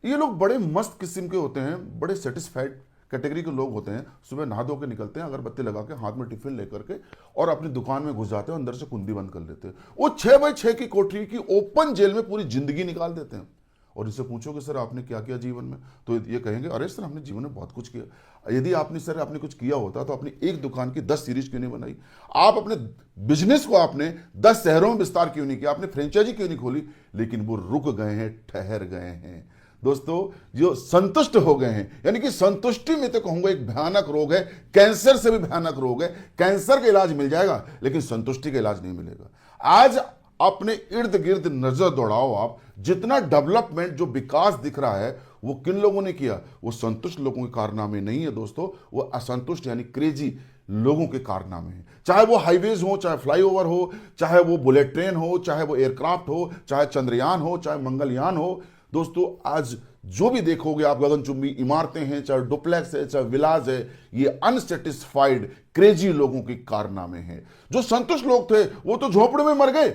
ये लोग बड़े मस्त किस्म के होते हैं, बड़े सेटिस्फाइड कैटेगरी के लोग होते हैं। सुबह नहा धो के निकलते हैं, अगरबत्ती लगा के, हाथ में टिफिन लेकर के, और अपनी दुकान में घुस जाते हैं, अंदर से कुंडी बंद कर लेते हैं। वो 6x6 की कोठरी की ओपन जेल में पूरी जिंदगी निकाल देते हैं। और इसे पूछोगे सर आपने क्या किया जीवन में, तो ये कहेंगे अरे सर हमने जीवन में बहुत कुछ किया। यदि आपने कुछ किया होता तो अपनी एक दुकान की 10 सीरीज क्यों नहीं बनाई, आप अपने बिजनेस को आपने 10 शहरों में विस्तार क्यों नहीं किया, आपने फ्रेंचाइजी क्यों नहीं खोली। लेकिन वो रुक गए हैं, ठहर गए हैं। दोस्तों जो संतुष्ट हो गए हैं, यानी कि संतुष्टि में तो कहूंगा एक भयानक रोग है, कैंसर से भी भयानक रोग है। कैंसर का इलाज मिल जाएगा लेकिन संतुष्टि का इलाज नहीं मिलेगा। आज अपने इर्द गिर्द नजर दौड़ाओ आप, जितना डेवलपमेंट, जो विकास दिख रहा है वो किन लोगों ने किया, वो संतुष्ट लोगों के कारनामे नहीं है दोस्तों, वो असंतुष्ट यानी क्रेजी लोगों के कारनामे हैं। चाहे वो हाईवेज हो, चाहे फ्लाईओवर हो, चाहे वो बुलेट ट्रेन हो, चाहे वो एयरक्राफ्ट हो, चाहे चंद्रयान हो, चाहे मंगलयान हो। दोस्तों आज जो भी देखोगे आप, गगनचुंबी इमारतें हैं, चाहे डुप्लेक्स है, चाहे विलास है, ये अनसेटिस्फाइड क्रेजी लोगों के कारनामे हैं। जो संतुष्ट लोग थे वो तो झोपड़े में मर गए,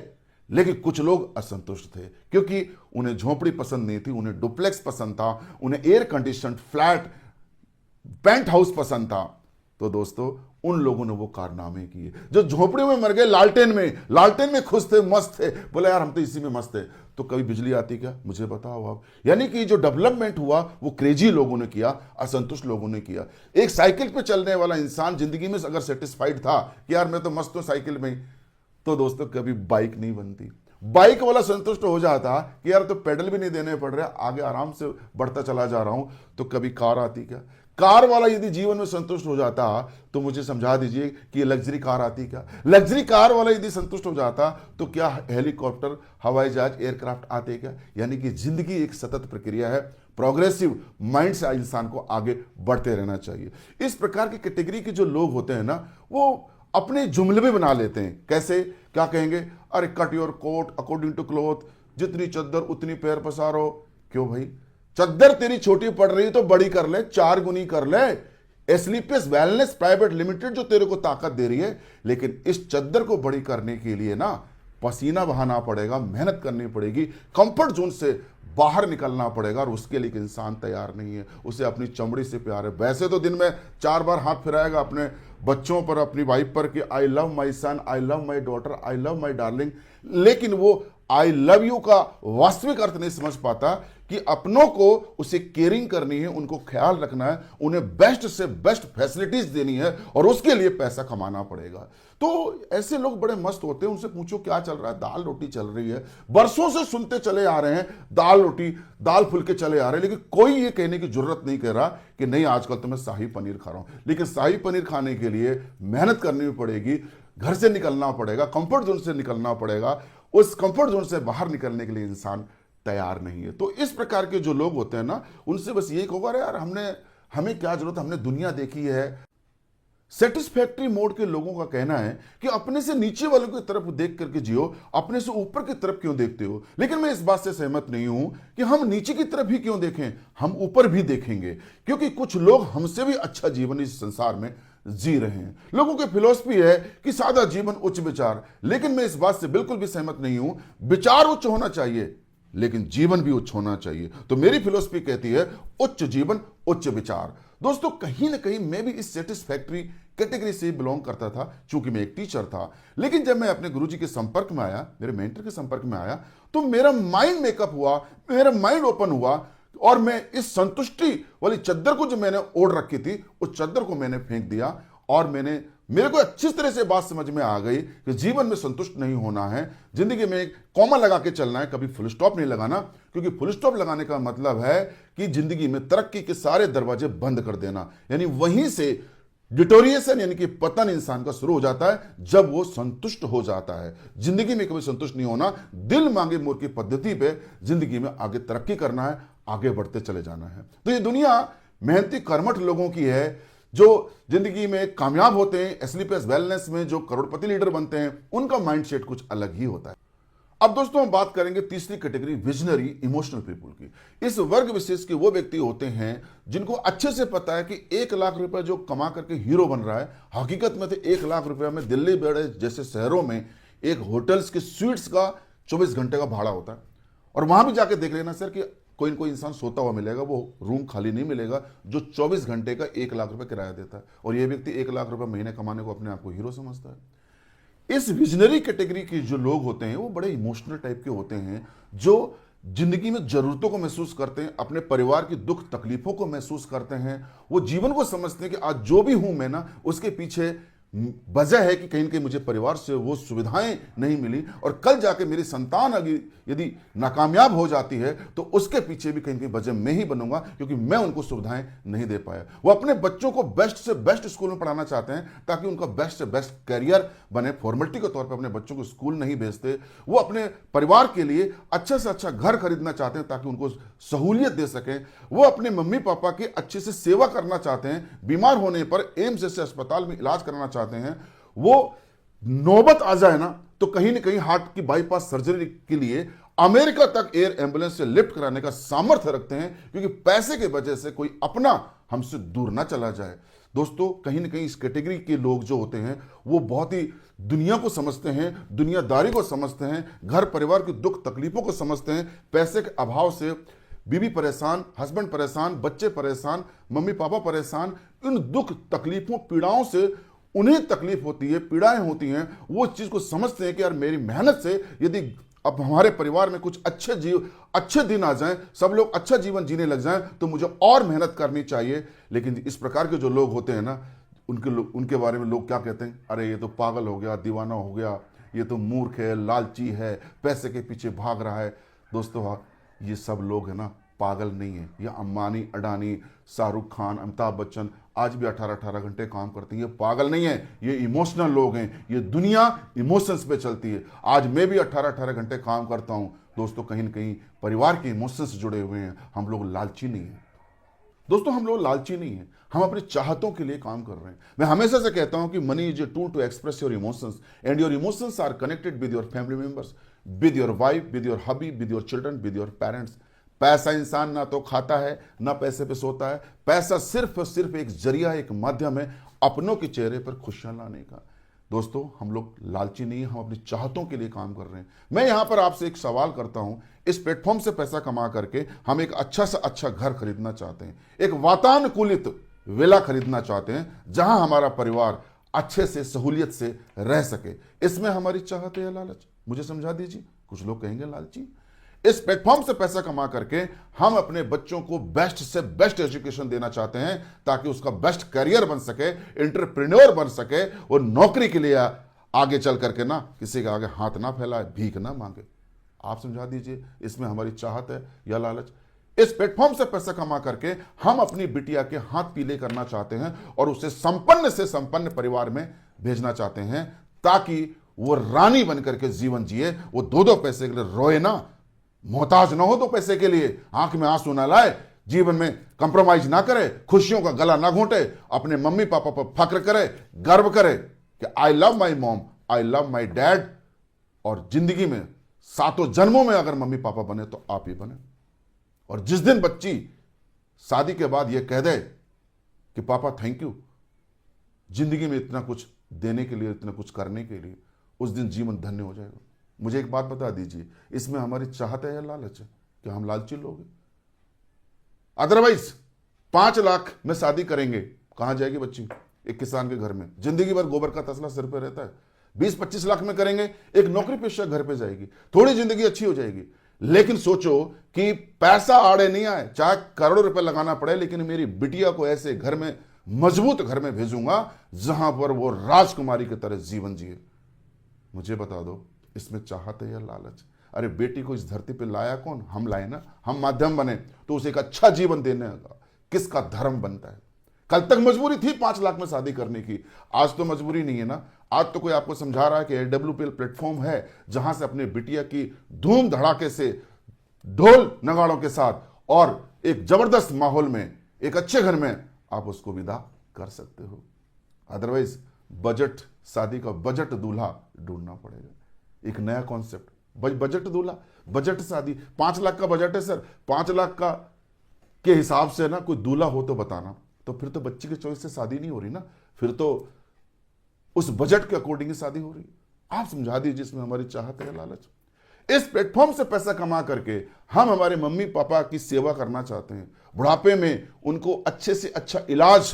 लेकिन कुछ लोग असंतुष्ट थे क्योंकि उन्हें झोपड़ी पसंद नहीं थी, उन्हें डुप्लेक्स पसंद था, उन्हें air condition flat penthouse पसंद था। तो दोस्तों उन लोगों ने वो कारनामे किए। जो झोपड़ी में मर गए, लालटेन में खुश थे, मस्त थे, बोला यार हम तो इसी में मस्त थे। तो कभी बिजली आती क्या, मुझे बताओ आप। यानी कि जो डेवलपमेंट हुआ वो क्रेजी लोगों ने किया, असंतुष्ट लोगों ने किया। एक साइकिल पे चलने वाला इंसान जिंदगी में अगर सेटिस्फाइड था कि यार मैं तो मस्त हूं साइकिल में, तो दोस्तों कभी बाइक नहीं बनती। बाइक वाला संतुष्ट हो जाता कि यार तो पेडल भी नहीं देने पड़ रहे, आगे आराम से बढ़ता चला जा रहा हूं, तो कभी कार आती क्या। कार वाला यदि जीवन में संतुष्ट हो जाता तो मुझे समझा दीजिए कि लग्जरी कार आती क्या। लग्जरी कार वाला यदि संतुष्ट हो जाता तो क्या हेलीकॉप्टर, हवाई जहाज, एयरक्राफ्ट आते क्या। यानी कि जिंदगी एक सतत प्रक्रिया है, प्रोग्रेसिव माइंड से इंसान को आगे बढ़ते रहना चाहिए। इस प्रकार की कैटेगरी के जो लोग होते हैं ना, वो अपने जुमले भी बना लेते हैं। कैसे कि क्या कहेंगे? अरे cut your coat according to cloth, जितनी चद्दर उतनी पैर पसारो। क्यों भाई? चद्दर तेरी छोटी पड़ रही तो बड़ी कर ले, 4 गुनी कर ले। एस्क्लेपियस वेलनेस प्राइवेट लिमिटेड जो तेरे को ताकत दे रही है, लेकिन इस चद्दर को बड़ी करने के लिए ना पसीना बहाना पड़ेगा, मेहनत करनी पड़ेगी, कंफर्ट जोन से बाहर निकलना पड़ेगा, और उसके लिए इंसान तैयार नहीं है। उसे अपनी चमड़ी से प्यार है। वैसे तो दिन में 4 बार हाथ फिराएगा अपने बच्चों पर, अपनी वाइफ पर कि I love my son, I love my daughter, I love my darling, लेकिन वो आई लव यू का वास्तविक अर्थ नहीं समझ पाता कि अपनों को उसे केयरिंग करनी है, उनको ख्याल रखना है, उन्हें बेस्ट से बेस्ट फैसिलिटीज देनी है, और उसके लिए पैसा कमाना पड़ेगा। तो ऐसे लोग बड़े मस्त होते हैं, उनसे पूछो क्या चल रहा है? दाल रोटी चल रही है। बरसों से सुनते चले आ रहे हैं दाल रोटी, दाल फुलके चले आ रहे हैं, लेकिन कोई ये कहने की जरूरत नहीं कह रहा कि नहीं आजकल तो मैं शाही पनीर खा रहा हूं। लेकिन शाही पनीर खाने के लिए मेहनत करनी पड़ेगी, घर से निकलना पड़ेगा, कंफर्ट जोन से निकलना पड़ेगा। उस कंफर्ट जोन से बाहर निकलने के लिए इंसान तैयार नहीं है। तो इस प्रकार के जो लोग होते हैं ना, उनसे बस यही होगा, अरे यार हमें क्या जरूरत है, हमने दुनिया देखी है। सेटिस्फैक्टरी मोड के लोगों का कहना है कि अपने से नीचे वालों की तरफ देख करके जियो, अपने से ऊपर की तरफ क्यों देखते हो? लेकिन मैं इस बात से सहमत नहीं हूं कि हम नीचे की तरफ ही क्यों देखें, हम ऊपर भी देखेंगे, क्योंकि कुछ लोग हमसे भी अच्छा जीवन इस संसार में जी रहे हैं। लोगों की फिलॉसफी है कि सादा जीवन उच्च विचार, लेकिन मैं इस बात से बिल्कुल भी सहमत नहीं हूं। विचार उच्च होना चाहिए, लेकिन जीवन भी उच्च होना चाहिए। तो मेरी फिलॉसफी कहती है उच्च जीवन उच्च विचार। दोस्तों, कहीं ना कहीं मैं भी इस सेटिस्फैक्टरी कैटेगरी से बिलोंग करता था, चूंकि मैं एक टीचर था। लेकिन जब मैं अपने गुरुजी के संपर्क में आया, मेरे मेंटर के संपर्क में आया, तो मेरा माइंड मेकअप हुआ, मेरा माइंड ओपन हुआ, और मैं इस संतुष्टि वाली चद्दर को जो मैंने ओढ़ रखी थी, उस चद्दर को मैंने फेंक दिया, और मेरे को अच्छी तरह से बात समझ में आ गई कि जीवन में संतुष्ट नहीं होना है, जिंदगी में एक कॉमा लगा के चलना है, कभी फुल स्टॉप नहीं लगाना। क्योंकि फुल स्टॉप लगाने का मतलब है कि जिंदगी में तरक्की के सारे दरवाजे बंद कर देना, यानी वहीं से डिटोरिएशन यानी कि पतन इंसान का शुरू हो जाता है जब वो संतुष्ट हो जाता है। जिंदगी में कभी संतुष्ट नहीं होना, दिल मांगे मोर की पद्धति पे जिंदगी में आगे तरक्की करना है, आगे बढ़ते चले जाना है। तो ये दुनिया मेहनती कर्मठ लोगों की है, जो जिंदगी में कामयाब होते हैं, एस्क्लेपियस वेलनेस में जो करोड़पति लीडर बनते हैं, उनका माइंडसेट कुछ अलग ही होता है। अब दोस्तों हम बात करेंगे तीसरी कैटेगरी, विजनरी इमोशनल पीपुल की। इस वर्ग विशेष के वो व्यक्ति होते हैं जिनको अच्छे से पता है कि 1 लाख रुपए जो कमा करके हीरो बन रहा है, हकीकत में तो 1 लाख रुपए में दिल्ली बड़े जैसे शहरों में एक होटल्स के स्वीट्स का 24 घंटे का भाड़ा होता है। और वहां भी जाके देख लेना सर कि कोई न कोई इंसान सोता हुआ मिलेगा, वो रूम खाली नहीं मिलेगा जो 24 घंटे का 1 लाख रुपए किराया देता है। और ये व्यक्ति 1 लाख रुपए महीने कमाने को अपने आप को हीरो समझता है। इस विजनरी कैटेगरी के जो लोग होते हैं वो बड़े इमोशनल टाइप के होते हैं, जो जिंदगी में जरूरतों को महसूस करते हैं, अपने परिवार की दुख तकलीफों को महसूस करते हैं। वो जीवन को समझते हैं कि आज जो भी हूं मैं ना, उसके पीछे वजह है कि कहीं न कहीं मुझे परिवार से वो सुविधाएं नहीं मिली, और कल जाके मेरी संतान अगर यदि नाकामयाब हो जाती है तो उसके पीछे भी कहीं न कहीं वजह मैं ही बनूंगा, क्योंकि मैं उनको सुविधाएं नहीं दे पाया। वो अपने बच्चों को बेस्ट से बेस्ट स्कूल में पढ़ाना चाहते हैं ताकि उनका बेस्ट से बेस्ट करियर बने। फॉर्मेलिटी के तौर पर अपने बच्चों को स्कूल नहीं भेजते। वो अपने परिवार के लिए अच्छा से अच्छा घर खरीदना चाहते हैं ताकि उनको सहूलियत दे सकें। वो अपने मम्मी पापा की अच्छे से सेवा करना चाहते हैं, बीमार होने पर एम्स जैसे अस्पताल में इलाज कराना चाहते हैं। वो नौबत आ जाए ना तो कहीं ना कहीं हार्ट की बाईपास सर्जरी के लिए अमेरिका तक एयर एम्बुलेंस से लिफ्ट कराने का सामर्थ्य रखते हैं, क्योंकि पैसे के वजह से कोई अपना हमसे दूर ना चला जाए। दोस्तों, कहीं ना कहीं इस कैटेगरी के लोग जो होते हैं वो बहुत ही दुनिया को समझते हैं, दुनियादारी को समझते हैं, घर परिवार की दुख तकलीफों को समझते हैं। पैसे के अभाव से बीवी परेशान, हस्बैंड परेशान, बच्चे परेशान, मम्मी पापा परेशान। इन दुख तकलीफों पीड़ाओं से उन्हें तकलीफ होती है, पीड़ाएं होती हैं। वो इस चीज को समझते हैं कि यार मेरी मेहनत से यदि अब हमारे परिवार में कुछ अच्छे दिन आ जाएं, सब लोग अच्छा जीवन जीने लग जाएं, तो मुझे और मेहनत करनी चाहिए। लेकिन इस प्रकार के जो लोग होते हैं ना, उनके बारे में लोग क्या कहते हैं? अरे ये तो पागल हो गया, दीवाना हो गया, ये तो मूर्ख है, लालची है, पैसे के पीछे भाग रहा है। दोस्तों, ये सब लोग है ना पागल नहीं है। ये अंबानी, अडानी, शाहरुख खान, अमिताभ बच्चन आज भी 18-18 घंटे काम करते हैं। ये पागल नहीं है, ये इमोशनल लोग हैं। ये दुनिया इमोशंस पे चलती है। आज मैं भी 18-18 घंटे काम करता हूं दोस्तों, कहीं ना कहीं परिवार के इमोशंस से जुड़े हुए हैं। हम लोग लालची नहीं है। दोस्तों हम लोग लालची नहीं है, हम अपनी चाहतों के लिए काम कर रहे हैं। मैं हमेशा से कहता हूं कि money is a tool to express your emotions and your emotions are connected with your family members, with your wife, with your hubby, with your children, with your parents. पैसा इंसान ना तो खाता है ना पैसे पे सोता है। पैसा सिर्फ और सिर्फ एक जरिया, एक माध्यम है अपनों के चेहरे पर खुशियां लाने का। दोस्तों हम लोग लालची नहीं है, हम अपनी चाहतों के लिए काम कर रहे हैं। मैं यहां पर आपसे एक सवाल करता हूं, इस प्लेटफॉर्म से पैसा कमा करके हम एक अच्छा से अच्छा घर खरीदना चाहते हैं, एक वातानुकूलित विला खरीदना चाहते हैं जहां हमारा परिवार अच्छे से सहूलियत से रह सके। इसमें हमारी चाहत है या लालच? मुझे समझा दीजिए। कुछ लोग कहेंगे लालची। इस प्लेटफॉर्म से पैसा कमा करके हम अपने बच्चों को बेस्ट से बेस्ट एजुकेशन देना चाहते हैं ताकि उसका बेस्ट करियर बन सके, एंटरप्रेन्योर बन सके और नौकरी के लिए आगे चल करके ना किसी के आगे हाथ ना फैलाए, भीख ना मांगे। आप समझा दीजिए इसमें हमारी चाहत है या लालच? इस प्लेटफॉर्म से पैसा कमा करके हम अपनी बिटिया के हाथ पीले करना चाहते हैं और उसे संपन्न से संपन्न परिवार में भेजना चाहते हैं ताकि वो रानी बनकर के जीवन जिए, वो दो दो पैसे के लिए रोए ना, मोहताज ना हो दो पैसे के लिए, आंख में आंसू ना लाए, जीवन में कंप्रोमाइज ना करे, खुशियों का गला ना घोंटे, अपने मम्मी पापा पर फक्र करे, गर्व करे कि I love my mom, I love my dad. और जिंदगी में सातों जन्मों में अगर मम्मी पापा बने तो आप ही बने। और जिस दिन बच्ची शादी के बाद यह कह दे कि पापा थैंक यू जिंदगी में इतना कुछ देने के लिए, इतना कुछ करने के लिए, उस दिन जीवन धन्य हो जाएगा। मुझे एक बात बता दीजिए, इसमें हमारी चाहत है या लालच है? कि हम लालची लोग हैं? अदरवाइज 5 लाख में शादी करेंगे, कहां जाएगी बच्ची? एक किसान के घर में जिंदगी भर गोबर का तसला सिर पे रहता है। 20-25 लाख में करेंगे, एक नौकरी पेशा घर पे जाएगी, थोड़ी जिंदगी अच्छी हो जाएगी। लेकिन सोचो कि पैसा आड़े नहीं आए, चाहे करोड़ों रुपए लगाना पड़े, लेकिन मेरी बिटिया को ऐसे घर में, मजबूत घर में भेजूंगा जहां पर वो राजकुमारी की तरह जीवन जिए। मुझे बता दो इसमें चाहत है या लालच? अरे बेटी को इस धरती पे लाया कौन? हम लाए ना, हम माध्यम बने तो उसे एक अच्छा जीवन देने का किसका धर्म बनता है? कल तक मजबूरी थी 5 लाख में शादी करने की, आज तो मजबूरी नहीं है ना। आज तो कोई आपको समझा रहा है कि AWPL प्लेटफॉर्म है जहां से अपने बिटिया की धूम धड़ाके से, ढोल नगाड़ों के साथ और एक जबरदस्त माहौल में, एक अच्छे घर में आप उसको विदा कर सकते हो। अदरवाइज बजट शादी का, बजट दूल्हा ढूंढना पड़ेगा। एक नया कॉन्सेप्ट, बजट दूल्हा, बजट शादी। 5 लाख का बजट है सर, 5 लाख का के हिसाब से ना कोई दूल्हा हो तो बताना। तो फिर तो बच्ची के चॉइस से शादी नहीं हो रही ना, फिर तो उस बजट के अकॉर्डिंग ही शादी हो रही है। आप समझा दीजिए इसमें हमारी चाहत है लालच? इस प्लेटफॉर्म से पैसा कमा करके हम हमारे मम्मी पापा की सेवा करना चाहते हैं, बुढ़ापे में उनको अच्छे से अच्छा इलाज,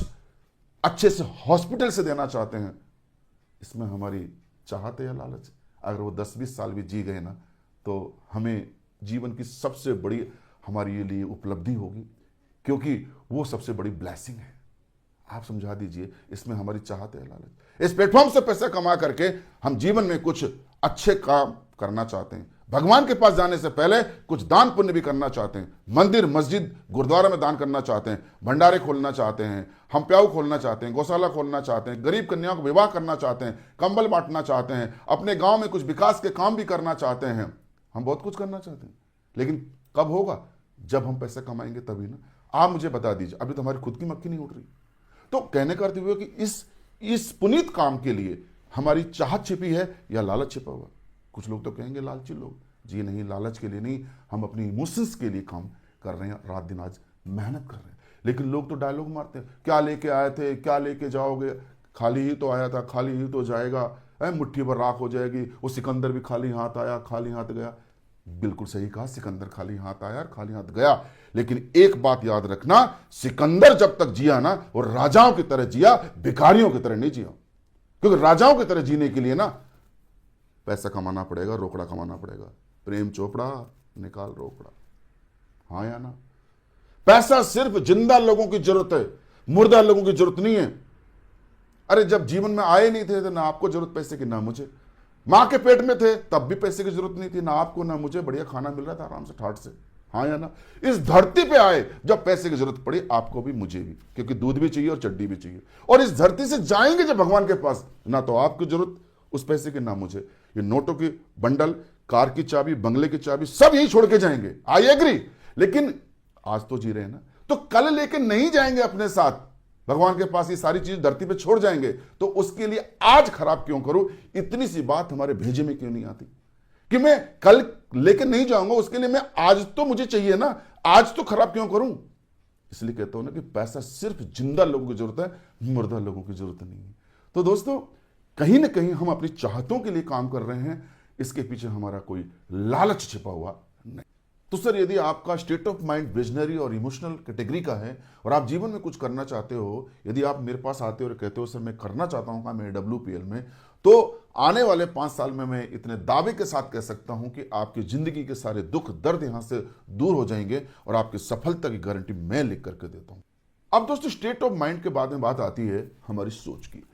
अच्छे से हॉस्पिटल से देना चाहते हैं। इसमें हमारी चाहत है या लालच? अगर वो 10-20 साल भी जी गए ना तो हमें जीवन की सबसे बड़ी हमारे लिए उपलब्धि होगी, क्योंकि वो सबसे बड़ी ब्लेसिंग है। आप समझा दीजिए इसमें हमारी चाहत है लालच? इस प्लेटफॉर्म से पैसा कमा करके हम जीवन में कुछ अच्छे काम करना चाहते हैं, भगवान के पास जाने से पहले कुछ दान पुण्य भी करना चाहते हैं, मंदिर मस्जिद गुरुद्वारा में दान करना चाहते हैं, भंडारे खोलना चाहते हैं, हम प्याऊ खोलना चाहते हैं, गौशाला खोलना चाहते हैं, गरीब कन्याओं को विवाह करना चाहते हैं, कंबल बांटना चाहते हैं, अपने गांव में कुछ विकास के काम भी करना चाहते हैं। हम बहुत कुछ करना चाहते हैं, लेकिन कब होगा? जब हम पैसे कमाएंगे तभी ना। आप मुझे बता दीजिए, अभी तो हमारी खुद की मक्खी नहीं उठ रही। तो कहने का अर्थ हुआ कि इस पुनीत काम के लिए हमारी चाहत छिपी है या लालच छिपा हुआ? कुछ लोग तो कहेंगे लालची लोग। जी नहीं, लालच के लिए नहीं, हम अपनी इमोशंस के लिए काम कर रहे हैं, रात दिन आज मेहनत कर रहे हैं। लेकिन लोग तो डायलॉग मारते हैं, क्या लेके आए थे, क्या लेके जाओगे, खाली ही तो आया था, खाली ही तो जाएगा, मुट्ठी भर राख हो जाएगी। वो सिकंदर भी खाली हाथ आया, खाली हाथ गया। बिल्कुल सही कहा, सिकंदर खाली हाथ आया और खाली हाथ गया। लेकिन एक बात याद रखना, सिकंदर जब तक जिया ना वो राजाओं की तरह जिया, भिखारियों की तरह नहीं जिया। क्योंकि राजाओं की तरह जीने के लिए ना पैसा कमाना पड़ेगा, रोकड़ा कमाना पड़ेगा। प्रेम चोपड़ा निकाल रोकड़ा, हाँ या ना? पैसा सिर्फ जिंदा लोगों की जरूरत है, मुर्दा लोगों की जरूरत नहीं है। अरे जब जीवन में आए नहीं थे तो ना आपको जरूरत पैसे की ना मुझे। मां के पेट में थे तब भी पैसे की जरूरत नहीं थी, ना आपको ना मुझे, बढ़िया खाना मिल रहा था आराम से ठाट से, हाँ या ना? इस धरती पे आए जब पैसे की जरूरत पड़ी, आपको भी मुझे भी, क्योंकि दूध भी चाहिए और चड्डी भी चाहिए। और इस धरती से जाएंगे जब भगवान के पास, ना तो आपकी जरूरत उस पैसे की ना मुझे। ये नोटों की बंडल, कार की चाबी, बंगले की चाबी, सब यही छोड़ के जाएंगे, आई एग्री। लेकिन आज तो जी रहे हैं ना, तो कल लेके नहीं जाएंगे अपने साथ भगवान के पास, ये सारी चीज धरती पे छोड़ जाएंगे, तो उसके लिए आज खराब क्यों करूं? इतनी सी बात हमारे भेजे में क्यों नहीं आती कि मैं कल लेके नहीं जाऊंगा, उसके लिए मैं आज तो मुझे चाहिए ना, आज तो खराब क्यों करूं? इसलिए कहता हूं ना कि पैसा सिर्फ जिंदा लोगों की जरूरत है, मुर्दा लोगों की जरूरत नहीं है। तो दोस्तों, कहीं ना कहीं हम अपनी चाहतों के लिए काम कर रहे हैं, इसके पीछे हमारा कोई लालच छिपा हुआ नहीं। तो सर, यदि आपका स्टेट ऑफ माइंड विजनरी और इमोशनल कैटेगरी का है और आप जीवन में कुछ करना चाहते हो, यदि आप मेरे पास आते हो और कहते हो सर मैं करना चाहता हूं काम मेरे WPL में, तो आने वाले 5 साल में मैं इतने दावे के साथ कह सकता हूं कि आपकी जिंदगी के सारे दुख दर्द यहां से दूर हो जाएंगे और आपकी सफलता की गारंटी मैं लिख करके देता हूं। अब दोस्तों, स्टेट ऑफ माइंड के बाद में बात आती है हमारी सोच की।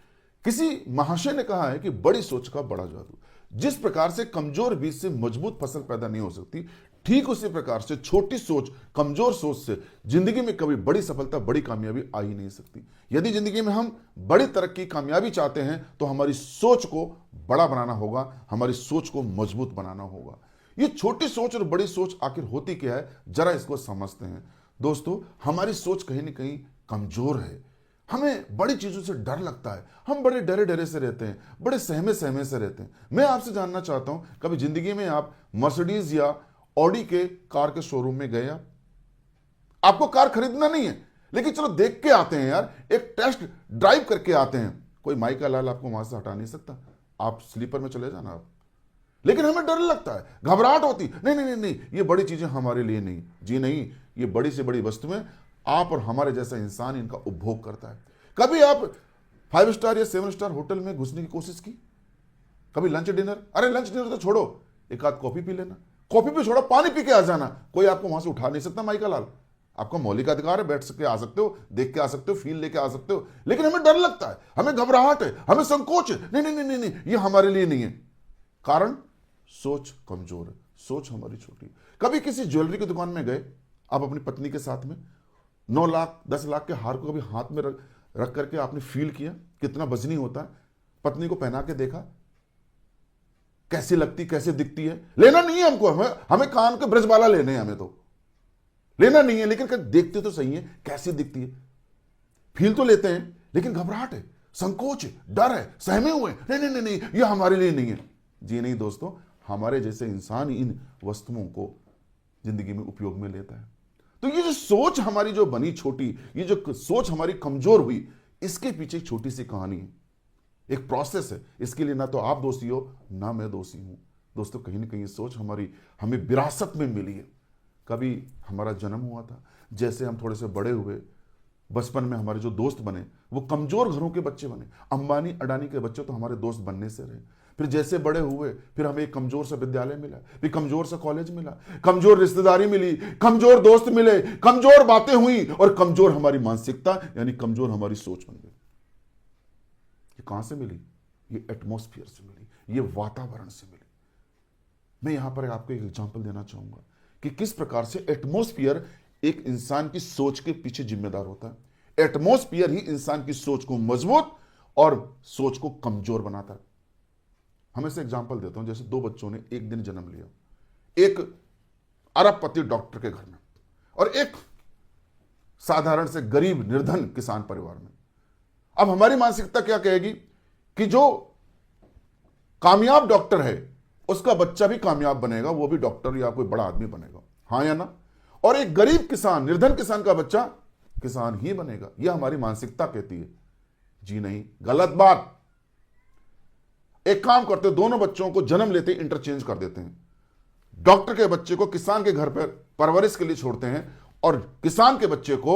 किसी महाशय ने कहा है कि बड़ी सोच का बड़ा जादू। जिस प्रकार से कमजोर बीज से मजबूत फसल पैदा नहीं हो सकती, ठीक उसी प्रकार से छोटी सोच, कमजोर सोच से जिंदगी में कभी बड़ी सफलता, बड़ी कामयाबी आ ही नहीं सकती। यदि जिंदगी में हम बड़ी तरक्की, कामयाबी चाहते हैं तो हमारी सोच को बड़ा बनाना होगा, हमारी सोच को मजबूत बनाना होगा। ये छोटी सोच और बड़ी सोच आखिर होती क्या है, जरा इसको समझते हैं। दोस्तों, हमारी सोच कहीं ना कहीं कमजोर है। हमें बड़ी चीजों से डर लगता है, हम बड़े डरे डरे से रहते हैं, बड़े सहमे सहमे से रहते हैं। मैं आपसे जानना चाहता हूं, कभी जिंदगी में आप मर्सिडीज या ऑडी के कार के शोरूम में गए? आपको कार खरीदना नहीं है, लेकिन चलो देख के आते हैं यार, एक टेस्ट ड्राइव करके आते हैं। कोई माई का लाल आपको वहां से हटा नहीं सकता, आप स्लीपर में चले जाना आप। लेकिन हमें डर लगता है, घबराहट होती, नहीं नहीं नहीं नहीं, ये बड़ी चीजें हमारे लिए नहीं। जी नहीं, ये बड़ी से बड़ी वस्तुएं आप और हमारे जैसा इंसान इनका उपभोग करता है। कभी आप 5 स्टार या 7 स्टार होटल में घुसने की कोशिश की? कभी लंच डिनर? अरे लंच डिनर तो छोड़ो, एक आध कॉफी पी लेना, कॉफी भी छोड़ो, पानी पी के आ जाना। कोई आपको वहां से उठा नहीं सकता माई का लाल, आपका मौलिक अधिकार है, बैठ के आ सकते हो, देख के आ सकते हो, फील लेके आ सकते हो। लेकिन हमें डर लगता है, हमें घबराहट है, हमें संकोच है, नहीं नहीं नहीं नहीं, ये हमारे लिए नहीं है। कारण सोच कमजोर है, सोच हमारी छोटी। कभी किसी ज्वेलरी की दुकान में गए आप अपनी पत्नी के साथ में, 9 लाख 10 लाख के हार को कभी हाथ में रख करके आपने फील किया कितना वजनी होता है? पत्नी को पहना के देखा कैसी लगती, कैसे दिखती है? लेना नहीं है हमको, हमें कान के ब्रजबाला लेने हैं, हमें तो लेना नहीं है, लेकिन देखते तो सही है कैसी दिखती है, फील तो लेते हैं, लेकिन घबराहट है, संकोच है, डर है, सहमे हुए, नहीं नहीं नहीं नहीं, ये हमारे लिए नहीं है। जी नहीं दोस्तों, हमारे जैसे इंसान इन वस्तुओं को जिंदगी में उपयोग में लेता है। तो ये जो सोच हमारी जो बनी छोटी, ये जो सोच हमारी कमजोर हुई, इसके पीछे एक छोटी सी कहानी है, एक प्रोसेस है। इसके लिए ना तो आप दोषी हो, ना मैं दोषी हूं। दोस्तों, कहीं ना कहीं सोच हमें विरासत में मिली है। कभी हमारा जन्म हुआ था, जैसे हम थोड़े से बड़े हुए, बचपन में हमारे जो दोस्त बने वो कमजोर घरों के बच्चे बने। अंबानी अडानी के बच्चे तो हमारे दोस्त बनने से रहे। फिर जैसे बड़े हुए, फिर हमें एक कमजोर सा विद्यालय मिला, फिर कमजोर सा कॉलेज मिला, कमजोर रिश्तेदारी मिली, कमजोर दोस्त मिले, कमजोर बातें हुई और कमजोर हमारी मानसिकता यानी कमजोर हमारी सोच बन गई। ये कहां से मिली? ये एटमॉस्फेयर से मिली, ये वातावरण से मिली। मैं यहां पर आपको एक एग्जांपल देना चाहूंगा कि किस प्रकार से एटमॉस्फेयर एक इंसान की सोच के पीछे जिम्मेदार होता है। एटमॉस्फेयर ही इंसान की सोच को मजबूत और सोच को कमजोर बनाता है। हमें से एग्जांपल देता हूं, जैसे 2 बच्चों ने एक दिन जन्म लिया, एक अरबपति डॉक्टर के घर में और एक साधारण से गरीब निर्धन किसान परिवार में। अब हमारी मानसिकता क्या कहेगी कि जो कामयाब डॉक्टर है उसका बच्चा भी कामयाब बनेगा, वो भी डॉक्टर या कोई बड़ा आदमी बनेगा, हां या ना? और एक गरीब किसान, निर्धन किसान का बच्चा किसान ही बनेगा, यह हमारी मानसिकता कहती है। जी नहीं, गलत बात। एक काम करते हैं, दोनों बच्चों को जन्म लेते इंटरचेंज कर देते हैं। डॉक्टर के बच्चे को किसान के घर पर परवरिश के लिए छोड़ते हैं और किसान के बच्चे को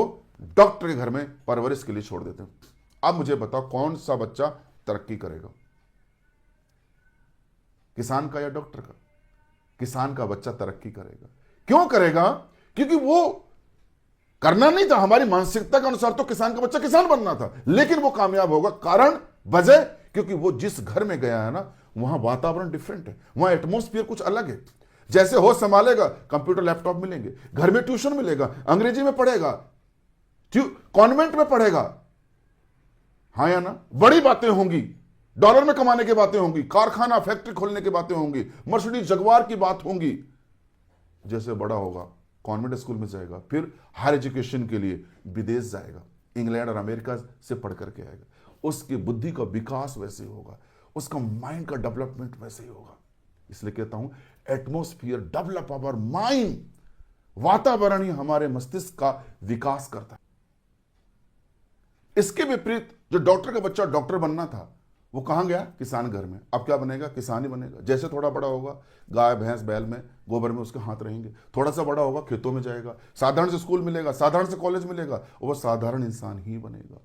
डॉक्टर के घर में परवरिश के लिए छोड़ देते हैं। अब मुझे बताओ कौन सा बच्चा तरक्की करेगा, किसान का या डॉक्टर का? किसान का बच्चा तरक्की करेगा। क्यों करेगा? क्योंकि वो करना नहीं था, हमारी मानसिकता के अनुसार तो किसान का बच्चा किसान बनना था, लेकिन वो कामयाब होगा। कारण, वजह, क्योंकि वो जिस घर में गया है ना, वहां वातावरण डिफरेंट है, वहां एटमॉस्फेयर कुछ अलग है। जैसे होश संभालेगा, कंप्यूटर लैपटॉप मिलेंगे, घर में ट्यूशन मिलेगा, अंग्रेजी में पढ़ेगा, कॉन्वेंट में पढ़ेगा, हां या ना? बड़ी बातें होंगी, डॉलर में कमाने की बातें होंगी, कारखाना फैक्ट्री खोलने की बातें होंगी, मर्सिडीज जगुआर की बात होंगी। जैसे बड़ा होगा कॉन्वेंट स्कूल में जाएगा, फिर हायर एजुकेशन के लिए विदेश जाएगा, इंग्लैंड और अमेरिका से पढ़ करके आएगा। उसकी बुद्धि का विकास वैसे होगा, उसका माइंड का डेवलपमेंट वैसे ही होगा। इसलिए कहता हूं एटमॉस्फियर डेवलप आवर माइंड, वातावरण ही हमारे मस्तिष्क का विकास करता है। इसके विपरीत जो डॉक्टर का बच्चा डॉक्टर बनना था वो कहां गया? किसान घर में। अब क्या बनेगा? किसान ही बनेगा। जैसे थोड़ा बड़ा होगा, गाय भैंस बैल में गोबर में उसके हाथ रहेंगे, थोड़ा सा बड़ा होगा खेतों में जाएगा, साधारण से स्कूल मिलेगा, साधारण से कॉलेज मिलेगा, और वो साधारण इंसान ही बनेगा।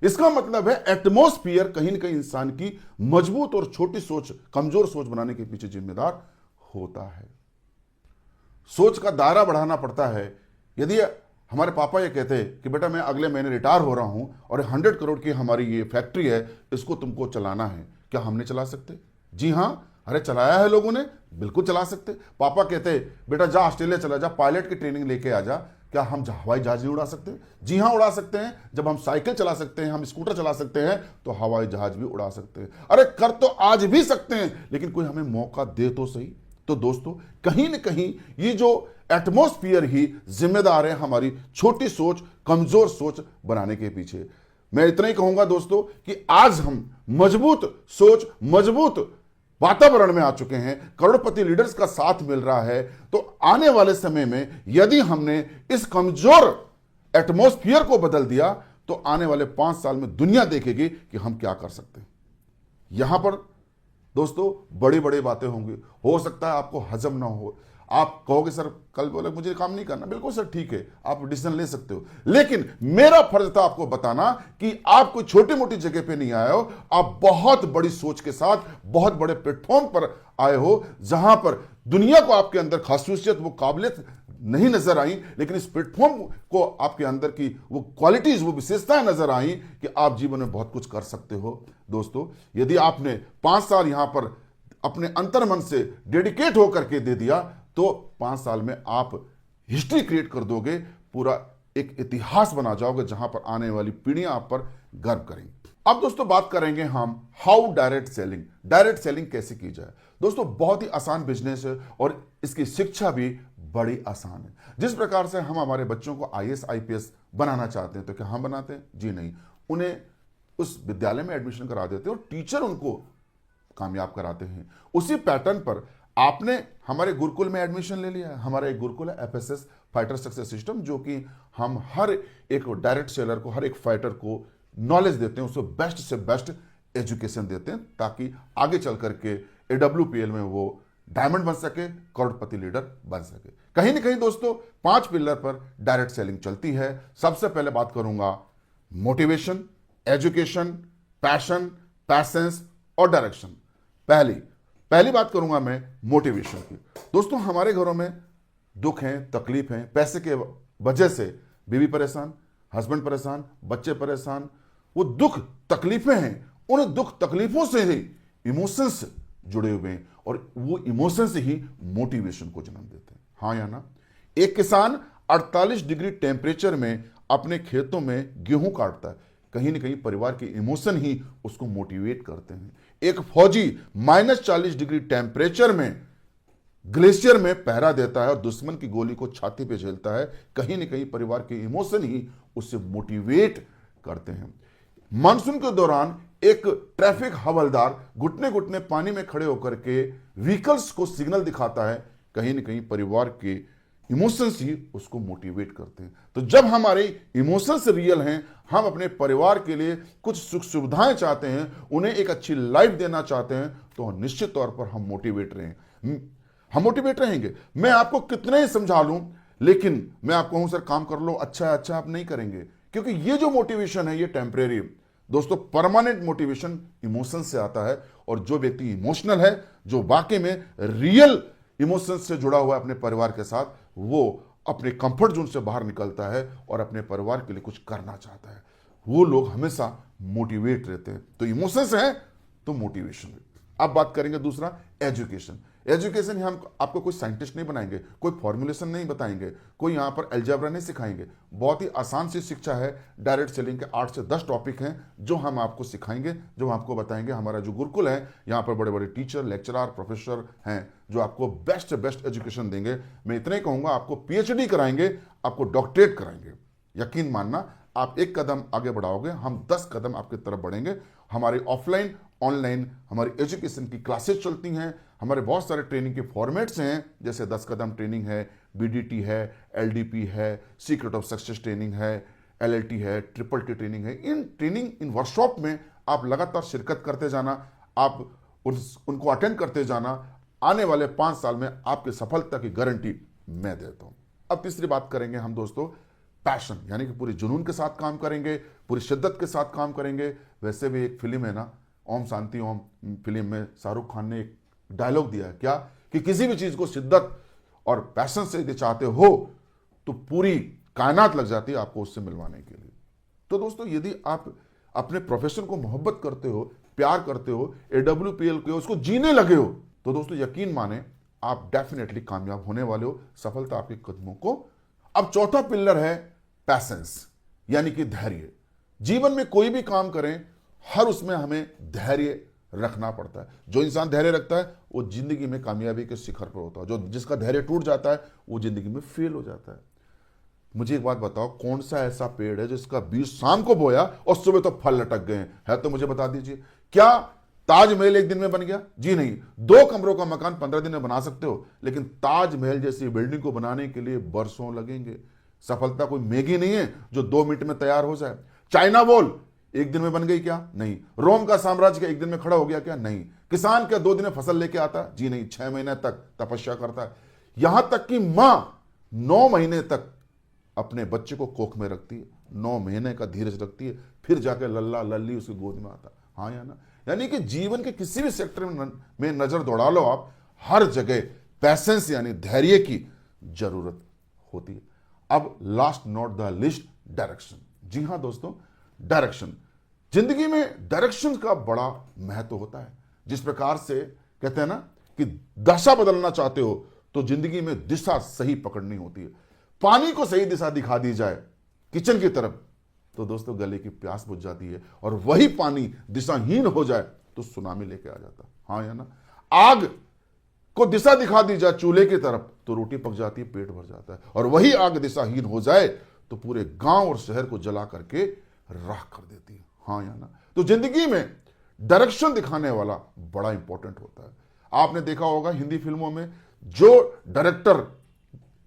इसका मतलब है एटमॉस्फियर कहीं ना कहीं इंसान की मजबूत और छोटी सोच, कमजोर सोच बनाने के पीछे जिम्मेदार होता है। सोच का दायरा बढ़ाना पड़ता है। यदि हमारे पापा ये कहते हैं कि बेटा मैं अगले महीने रिटायर हो रहा हूं और 100 करोड़ की हमारी ये फैक्ट्री है, इसको तुमको चलाना है, क्या हम नहीं चला सकते? जी हां, अरे चलाया है लोगों ने, बिल्कुल चला सकते। पापा कहते बेटा जा ऑस्ट्रेलिया चला जा, पायलट की ट्रेनिंग लेके आ जा, क्या हम हवाई जहाज नहीं उड़ा सकते? जी हां, उड़ा सकते हैं। जब हम साइकिल चला सकते हैं, हम स्कूटर चला सकते हैं, तो हवाई जहाज भी उड़ा सकते हैं। अरे कर तो आज भी सकते हैं, लेकिन कोई हमें मौका दे तो सही। तो दोस्तों कहीं ना कहीं ये जो एटमॉस्फियर ही जिम्मेदार है हमारी छोटी सोच, कमजोर सोच बनाने के पीछे। मैं इतना ही कहूंगा दोस्तों कि आज हम मजबूत सोच, मजबूत वातावरण में आ चुके हैं, करोड़पति लीडर्स का साथ मिल रहा है। तो आने वाले समय में यदि हमने इस कमजोर एटमॉस्फियर को बदल दिया तो आने वाले 5 साल में दुनिया देखेगी कि हम क्या कर सकते हैं। यहां पर दोस्तों बड़ी बड़ी बातें होंगी, हो सकता है आपको हजम ना हो, आप कहोगे सर कल बोले मुझे काम नहीं करना, बिल्कुल सर ठीक है, आप डिसीजन ले सकते हो, लेकिन मेरा फर्ज था आपको बताना कि आप कोई छोटी मोटी जगह पे नहीं आए हो, आप बहुत बड़ी सोच के साथ बहुत बड़े प्लेटफॉर्म पर आए हो, जहां पर दुनिया को आपके अंदर खासूसियत, वो काबिलियत नहीं नजर आई, लेकिन इस प्लेटफॉर्म को आपके अंदर की वो क्वालिटीज, वो विशेषताएं नजर आई कि आप जीवन में बहुत कुछ कर सकते हो। दोस्तों यदि आपने 5 साल यहां पर अपने अंतर्मन से डेडिकेट होकर के दे दिया तो 5 साल में आप हिस्ट्री क्रिएट कर दोगे, पूरा एक इतिहास बना जाओगे जहां पर आने वाली पीढ़ियां आप पर गर्व करेंगी। अब दोस्तों बात करेंगे हम how direct selling. Direct selling कैसे की जाए? दोस्तों बहुत ही आसान बिजनेस है और इसकी शिक्षा भी बड़ी आसान है। जिस प्रकार से हम हमारे बच्चों को IAS IPS बनाना चाहते हैं तो क्या हम बनाते हैं? जी नहीं, उन्हें उस विद्यालय में एडमिशन करा देते हैं और टीचर उनको कामयाब कराते हैं। उसी पैटर्न पर आपने हमारे गुरुकुल में एडमिशन ले लिया है। हमारा एक गुरुकुल है FSS फाइटर सक्सेस सिस्टम, जो कि हम हर एक डायरेक्ट सेलर को, हर एक फाइटर को नॉलेज देते हैं, उसको बेस्ट से बेस्ट एजुकेशन देते हैं ताकि आगे चल करके AWPL में वो डायमंड बन सके, करोड़पति लीडर बन सके। कहीं ना कहीं दोस्तों 5 पिलर पर डायरेक्ट सेलिंग चलती है। सबसे पहले बात करूंगा मोटिवेशन, एजुकेशन, पैशन, पैसेंस और डायरेक्शन। पहली बात करूंगा मैं मोटिवेशन की। दोस्तों हमारे घरों में दुख हैं, तकलीफ हैं, पैसे के वजह से बीवी परेशान, हस्बैंड परेशान, बच्चे परेशान। वो दुख तकलीफें हैं, उन दुख तकलीफों से ही इमोशंस जुड़े हुए हैं और वो इमोशंस ही मोटिवेशन को जन्म देते हैं। हाँ या ना? एक किसान 48 डिग्री टेम्परेचर में अपने खेतों में गेहूं काटता है, कहीं ना कहीं परिवार के इमोशन ही उसको मोटिवेट करते हैं। एक फौजी -40 डिग्री टेम्परेचर में ग्लेशियर में पहरा देता है और दुश्मन की गोली को छाती पे झेलता है, कहीं ना कहीं परिवार के इमोशन ही उससे मोटिवेट करते हैं। मानसून के दौरान एक ट्रैफिक हवलदार घुटने घुटने पानी में खड़े होकर के व्हीकल्स को सिग्नल दिखाता है, कहीं ना कहीं परिवार के इमोशंस ही उसको मोटिवेट करते हैं। तो जब हमारे इमोशंस रियल हैं, हम अपने परिवार के लिए कुछ सुख सुविधाएं चाहते हैं, उन्हें एक अच्छी लाइफ देना चाहते हैं, तो निश्चित तौर पर हम मोटिवेट रहेंगे। मैं आपको कितने ही समझा लूं, लेकिन मैं आपको कहूं सर काम कर लो, अच्छा है, अच्छा आप नहीं करेंगे, क्योंकि ये जो मोटिवेशन है ये टेम्परेरी। दोस्तों परमानेंट मोटिवेशन इमोशन से आता है, और जो व्यक्ति इमोशनल है, जो वाकई में रियल इमोशन से जुड़ा हुआ है अपने परिवार के साथ, वो अपने कंफर्ट जोन से बाहर निकलता है और अपने परिवार के लिए कुछ करना चाहता है। वो लोग हमेशा मोटिवेट रहते हैं। तो इमोशंस है तो मोटिवेशन है। अब बात करेंगे दूसरा, एजुकेशन। एजुकेशन हम आपको कोई साइंटिस्ट नहीं बनाएंगे, कोई फॉर्मुलेशन नहीं बताएंगे, कोई यहां पर अलजेब्रा नहीं सिखाएंगे। बहुत ही आसान सी शिक्षा है। डायरेक्ट सेलिंग के 8 से 10 टॉपिक हैं जो हम आपको सिखाएंगे, जो हम आपको बताएंगे। हमारा जो गुरुकुल है, यहां पर बड़े बड़े टीचर, लेक्चरर, प्रोफेसर हैं जो आपको बेस्ट से बेस्ट एजुकेशन देंगे। मैं इतना ही कहूंगा, आपको पीएचडी कराएंगे, आपको डॉक्टरेट कराएंगे। यकीन मानना, आप एक कदम आगे बढ़ाओगे, हम 10 कदम आपकी तरफ बढ़ेंगे। हमारी ऑफलाइन ऑनलाइन हमारी एजुकेशन की क्लासेस चलती हैं। हमारे बहुत सारे ट्रेनिंग के फॉर्मेट्स हैं, जैसे 10 कदम ट्रेनिंग है, बीडीटी है, एलडीपी है, सीक्रेट ऑफ सक्सेस ट्रेनिंग है, एलएलटी है, ट्रिपल टी ट्रेनिंग है। इन ट्रेनिंग, इन वर्कशॉप में आप लगातार शिरकत करते जाना, आप उनको अटेंड करते जाना। आने वाले 5 साल में आपकी सफलता की गारंटी मैं देता हूं। अब तीसरी बात करेंगे हम दोस्तों, पैशन, यानी कि पूरी जुनून के साथ काम करेंगे, पूरी शिद्दत के साथ काम करेंगे। वैसे भी एक फिल्म है ना, ओम शांति ओम फिल्म में शाहरुख खान ने एक डायलॉग दिया है क्या, कि किसी भी चीज को शिद्दत और पैशन से यदि चाहते हो तो पूरी कायनात लग जाती है आपको उससे मिलवाने के लिए। तो दोस्तों, यदि आप अपने प्रोफेशन को मोहब्बत करते हो, प्यार करते हो, AWPL के उसको जीने लगे हो, तो दोस्तों यकीन माने आप डेफिनेटली कामयाब होने वाले हो। सफलता आपके कदमों को। अब चौथा पिलर है पैसेंस, यानी कि धैर्य। जीवन में कोई भी काम करें, हर उसमें हमें धैर्य रखना पड़ता है। जो इंसान धैर्य रखता है वो जिंदगी में कामयाबी के शिखर पर होता है। जो जिसका धैर्य टूट जाता है वो जिंदगी में फेल हो जाता है। मुझे एक बात बताओ, कौन सा ऐसा पेड़ है जिसका बीज शाम को बोया और सुबह तो फल लटक गए हैं? है तो मुझे बता दीजिए। क्या ताजमहल एक दिन में बन गया? जी नहीं। 2 कमरों का मकान 15 दिन में बना सकते हो, लेकिन ताजमहल जैसी बिल्डिंग को बनाने के लिए बरसों लगेंगे। सफलता कोई मैगी नहीं है जो 2 मिनट में तैयार हो जाए। चाइना वॉल एक दिन में बन गई क्या? नहीं। रोम का साम्राज्य क्या एक दिन में खड़ा हो गया क्या? नहीं। किसान क्या 2 दिन में फसल लेके आता? जी नहीं। 6 महीने तक तपस्या करता है। यहां तक कि मां 9 महीने तक अपने बच्चे को कोख में रखती है, 9 महीने का धीरज रखती है, फिर जाकर लल्ला लल्ली उसकी गोद में आता। हाँ या ना? यानी कि जीवन के किसी भी सेक्टर में नजर दौड़ा लो आप, हर जगह पैसेंस यानी धैर्य की जरूरत होती है। अब last not the list, direction. जी हां दोस्तों, डायरेक्शन। जिंदगी में डायरेक्शन का बड़ा महत्व होता है। जिस प्रकार से कहते हैं ना कि दशा बदलना चाहते हो तो जिंदगी में दिशा सही पकड़नी होती है। पानी को सही दिशा दिखा दी जाए किचन की तरफ तो दोस्तों गले की प्यास बुझ जाती है, और वही पानी दिशाहीन हो जाए तो सुनामी लेके आ जाता। हाँ या ना? आग को दिशा दिखा दी जाए चूल्हे की तरफ तो रोटी पक जाती है, पेट भर जाता है, और वही आग दिशाहीन हो जाए तो पूरे गांव और शहर को जला करके राख कर देती है। हाँ या ना? तो जिंदगी में डायरेक्शन दिखाने वाला बड़ा इंपॉर्टेंट होता है। आपने देखा होगा हिंदी फिल्मों में जो डायरेक्टर,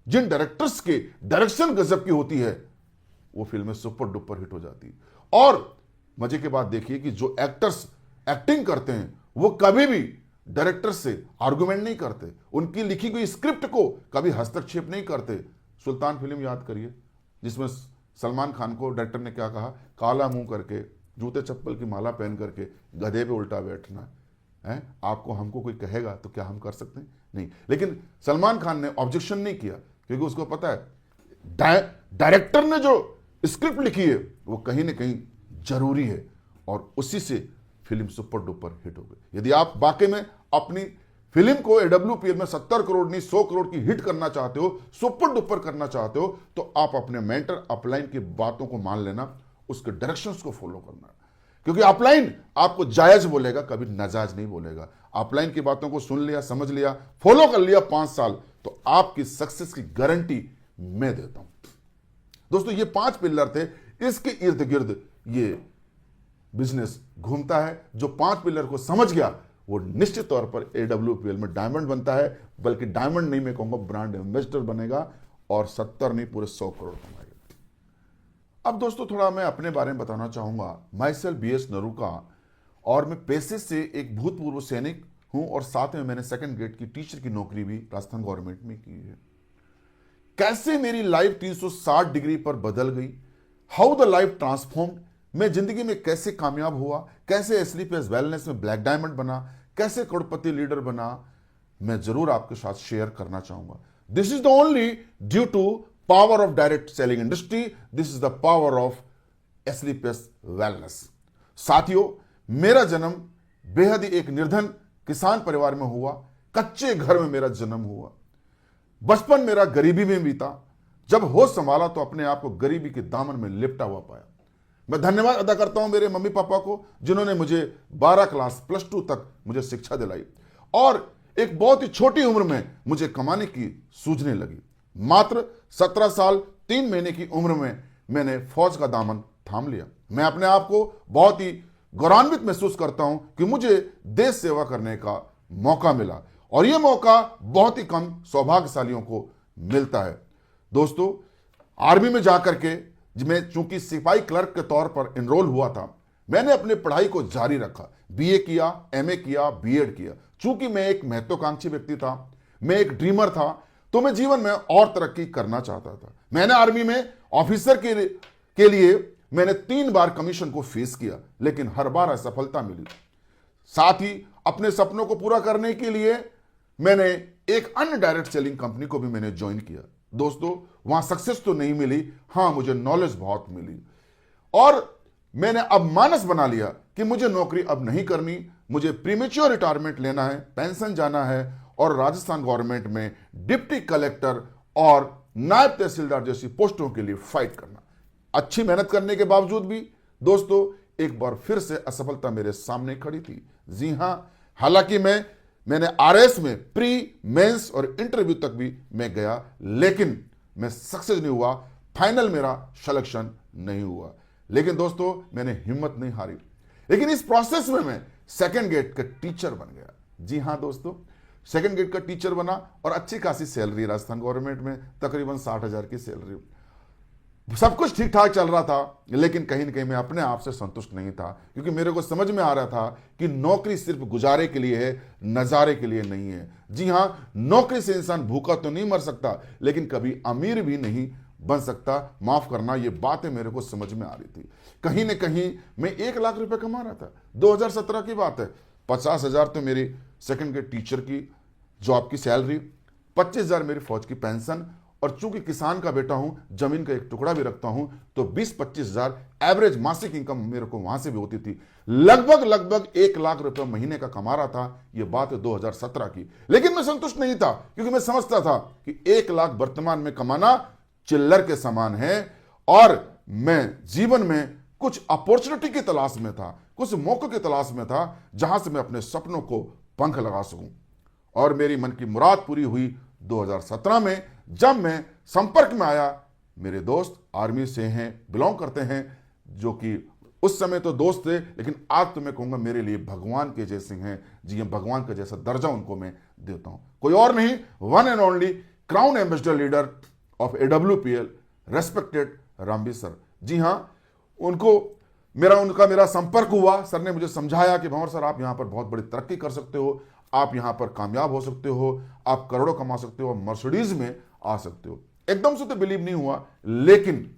जिन डायरेक्टर्स के डायरेक्शन गजब की होती है, वो फिल्में सुपर डुपर हिट हो जाती है। और मजे की बात देखिए कि जो एक्टर्स एक्टिंग करते हैं वो कभी भी डायरेक्टर से आर्गुमेंट नहीं करते, उनकी लिखी गई स्क्रिप्ट को कभी हस्तक्षेप नहीं करते। सुल्तान फिल्म याद करिए, जिसमें सलमान खान को डायरेक्टर ने क्या कहा, काला मुंह करके, जूते चप्पल की माला पहन करके गधे पे उल्टा बैठना है। आपको हमको कोई कहेगा तो क्या हम कर सकते हैं? नहीं। लेकिन सलमान खान ने ऑब्जेक्शन नहीं किया, क्योंकि उसको पता है डायरेक्टर ने जो स्क्रिप्ट लिखी है वो कहीं ना कहीं जरूरी है, और उसी से फिल्म सुपर डुपर हिट हो गई। यदि आप वाकई में अपनी फिल्म को AWPL में 70 करोड़ नहीं 100 करोड़ की हिट करना चाहते हो, सुपर डुपर करना चाहते हो, तो आप अपने मेंटर अपलाइन की बातों को मान लेना, उसके डायरेक्शंस को फॉलो करना। क्योंकि अपलाइन आपको जायज बोलेगा, कभी नाजायज नहीं बोलेगा। अपलाइन की बातों को सुन लिया, समझ लिया, फॉलो कर लिया 5 साल, तो आपकी सक्सेस की गारंटी मैं देता हूं। दोस्तों, ये 5 पिलर थे, इसके इर्द गिर्द ये बिजनेस घूमता है। जो 5 पिलर को समझ गया वो निश्चित तौर पर AWPL में डायमंड बनता है, बल्कि डायमंड नहीं, मैं कहूंगा ब्रांड एम्बेसडर बनेगा, और 70 नहीं पूरे 100 करोड़ कमाएगा। अब दोस्तों, थोड़ा मैं अपने बारे में बताना चाहूंगा। माई सेल्फ BS नरूका, और मैं पेशे से एक भूतपूर्व सैनिक हूं, और साथ में मैंने 2nd ग्रेड की टीचर की नौकरी भी राजस्थान गवर्नमेंट में की है। कैसे मेरी लाइफ 360 डिग्री पर बदल गई, हाउ द लाइफ ट्रांसफॉर्म्ड, मैं जिंदगी में कैसे कामयाब हुआ, कैसे SLPS वेलनेस में ब्लैक डायमंड बना, कैसे करोड़पति लीडर बना, मैं जरूर आपके साथ शेयर करना चाहूंगा। This is the only due to power of direct selling industry, this is the power of SLPS wellness. साथियों, मेरा जन्म बेहद ही एक निर्धन किसान परिवार में हुआ, कच्चे घर में मेरा जन्म हुआ, बचपन मेरा गरीबी में बीता। जब होश संभाला तो अपने आप को गरीबी के दामन में लिपटा हुआ पाया। मैं धन्यवाद अदा करता हूं मेरे मम्मी पापा को, जिन्होंने मुझे 12 क्लास +2 तक मुझे शिक्षा दिलाई और एक बहुत ही छोटी उम्र में मुझे कमाने की सूझने लगी। मात्र 17 साल 3 महीने की उम्र में मैंने फौज का दामन थाम लिया। मैं अपने आप को बहुत ही गौरवान्वित महसूस करता हूं कि मुझे देश सेवा करने का मौका मिला और यह मौका बहुत ही कम सौभाग्यशालियों को मिलता है। दोस्तों, आर्मी में जाकर के मैं चूंकि सिपाही क्लर्क के तौर पर एनरोल हुआ था, मैंने अपनी पढ़ाई को जारी रखा। बीए किया, एमए किया, बीएड किया। चूंकि मैं एक महत्वाकांक्षी व्यक्ति था, मैं एक ड्रीमर था, तो मैं जीवन में और तरक्की करना चाहता था। मैंने आर्मी में ऑफिसर के लिए मैंने 3 बार कमीशन को फेस किया, लेकिन हर बार असफलता मिली। साथ ही अपने सपनों को पूरा करने के लिए मैंने एक अन्य डायरेक्ट सेलिंग कंपनी को भी मैंने ज्वाइन किया। दोस्तों, वहां सक्सेस तो नहीं मिली, हां मुझे नॉलेज बहुत मिली और मैंने अब मानस बना लिया कि मुझे नौकरी अब नहीं करनी, मुझे प्रीमेच्योर रिटायरमेंट लेना है, पेंशन जाना है और राजस्थान गवर्नमेंट में डिप्टी कलेक्टर और नायब तहसीलदार जैसी पोस्टों के लिए फाइट करना। अच्छी मेहनत करने के बावजूद भी दोस्तों एक बार फिर से असफलता मेरे सामने खड़ी थी। जी हां, हालांकि मैंने आरएस में प्री, मेंस और इंटरव्यू तक भी मैं गया, लेकिन मैं सक्सेस नहीं हुआ। फाइनल मेरा सिलेक्शन नहीं हुआ। लेकिन दोस्तों मैंने हिम्मत नहीं हारी, लेकिन इस प्रोसेस में मैं सेकंड गेट का टीचर बन गया। जी हां दोस्तों, सेकंड गेट का टीचर बना और अच्छी खासी सैलरी, राजस्थान गवर्नमेंट में तकरीबन 60,000 की सैलरी। सब कुछ ठीक ठाक चल रहा था, लेकिन कहीं ना कहीं मैं अपने आप से संतुष्ट नहीं था, क्योंकि मेरे को समझ में आ रहा था कि नौकरी सिर्फ गुजारे के लिए है, नजारे के लिए नहीं है। जी हां, नौकरी से इंसान भूखा तो नहीं मर सकता, लेकिन कभी अमीर भी नहीं बन सकता। माफ करना, ये बातें मेरे को समझ में आ रही थी। कहीं ना कहीं मैं 1 लाख रुपए कमा रहा था। 2017 की बात है। 50,000 तो मेरी सेकंड ग्रेड टीचर की जॉब की सैलरी, 25,000 मेरी फौज की पेंशन, और चूंकि किसान का बेटा हूं, जमीन का एक टुकड़ा भी रखता हूं, तो 20-25,000 एवरेज मासिक इनकम मेरे को वहां से भी होती थी। लगभग 1 लाख रुपए महीने का कमा रहा था। यह बात है 2017 की। लेकिन मैं संतुष्ट नहीं था, क्योंकि मैं समझता था कि 1 लाख वर्तमान में कमाना चिल्लर के समान है और मैं जीवन में कुछ अपॉर्चुनिटी की तलाश में था, कुछ मौकों की तलाश में था, जहां से मैं अपने सपनों को पंख लगा सकूं। और मेरी मन की मुराद पूरी हुई 2017 में, जब मैं संपर्क में आया। मेरे दोस्त आर्मी से हैं, बिलोंग करते हैं, जो कि उस समय तो दोस्त थे, लेकिन आज तो मैं कहूंगा मेरे लिए भगवान के जैसे हैं। जी हां, भगवान का जैसा दर्जा उनको मैं देता हूं। कोई और नहीं, one and only crown ambassador leader of AWPL, respected Rambir sir. जी हां, उनका मेरा संपर्क हुआ। सर ने मुझे समझाया कि भंवर सर, आप यहां पर बहुत बड़ी तरक्की कर सकते हो, आप यहां पर कामयाब हो सकते हो, आप करोड़ों कमा सकते हो, मर्सिडीज में आ सकते हो। एकदम से तो बिलीव नहीं हुआ, लेकिन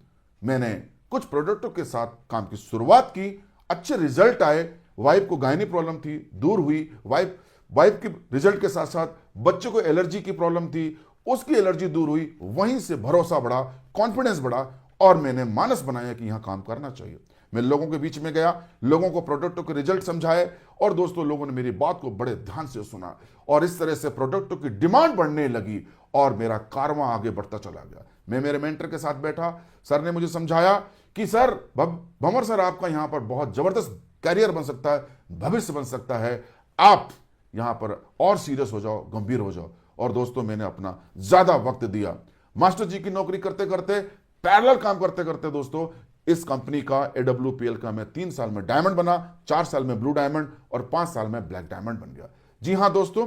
मैंने कुछ प्रोडक्टों के साथ काम की शुरुआत की। अच्छे रिजल्ट आए। वाइफ को गायनी प्रॉब्लम थी, दूर हुई। वाइफ के रिजल्ट के साथ साथ बच्चों को एलर्जी की प्रॉब्लम थी, उसकी एलर्जी दूर हुई। वहीं से भरोसा बढ़ा, कॉन्फिडेंस बढ़ा और मैंने मानस बनाया कि यहां काम करना चाहिए। मैं लोगों के बीच में गया, लोगों को प्रोडक्टों के रिजल्ट समझाए और दोस्तों लोगों ने मेरी बात को बड़े ध्यान से सुना और इस तरह से प्रोडक्टों की डिमांड बढ़ने लगी और मेरा कारवां आगे बढ़ता चला गया। मैं मेरे मेंटर के साथ बैठा। सर ने मुझे समझाया कि सर, भंवर सर, आपका यहां पर बहुत जबरदस्त कैरियर बन सकता है, भविष्य बन सकता है, आप यहां पर और सीरियस हो जाओ, गंभीर हो जाओ। और दोस्तों मैंने अपना ज्यादा वक्त दिया। मास्टर जी की नौकरी करते करते, पैरेलल काम करते करते दोस्तों इस कंपनी का, AWPL का, मैं 3 साल में डायमंड बना, 4 साल में ब्लू डायमंड और 5 साल में ब्लैक डायमंड बन गया। जी हां दोस्तों,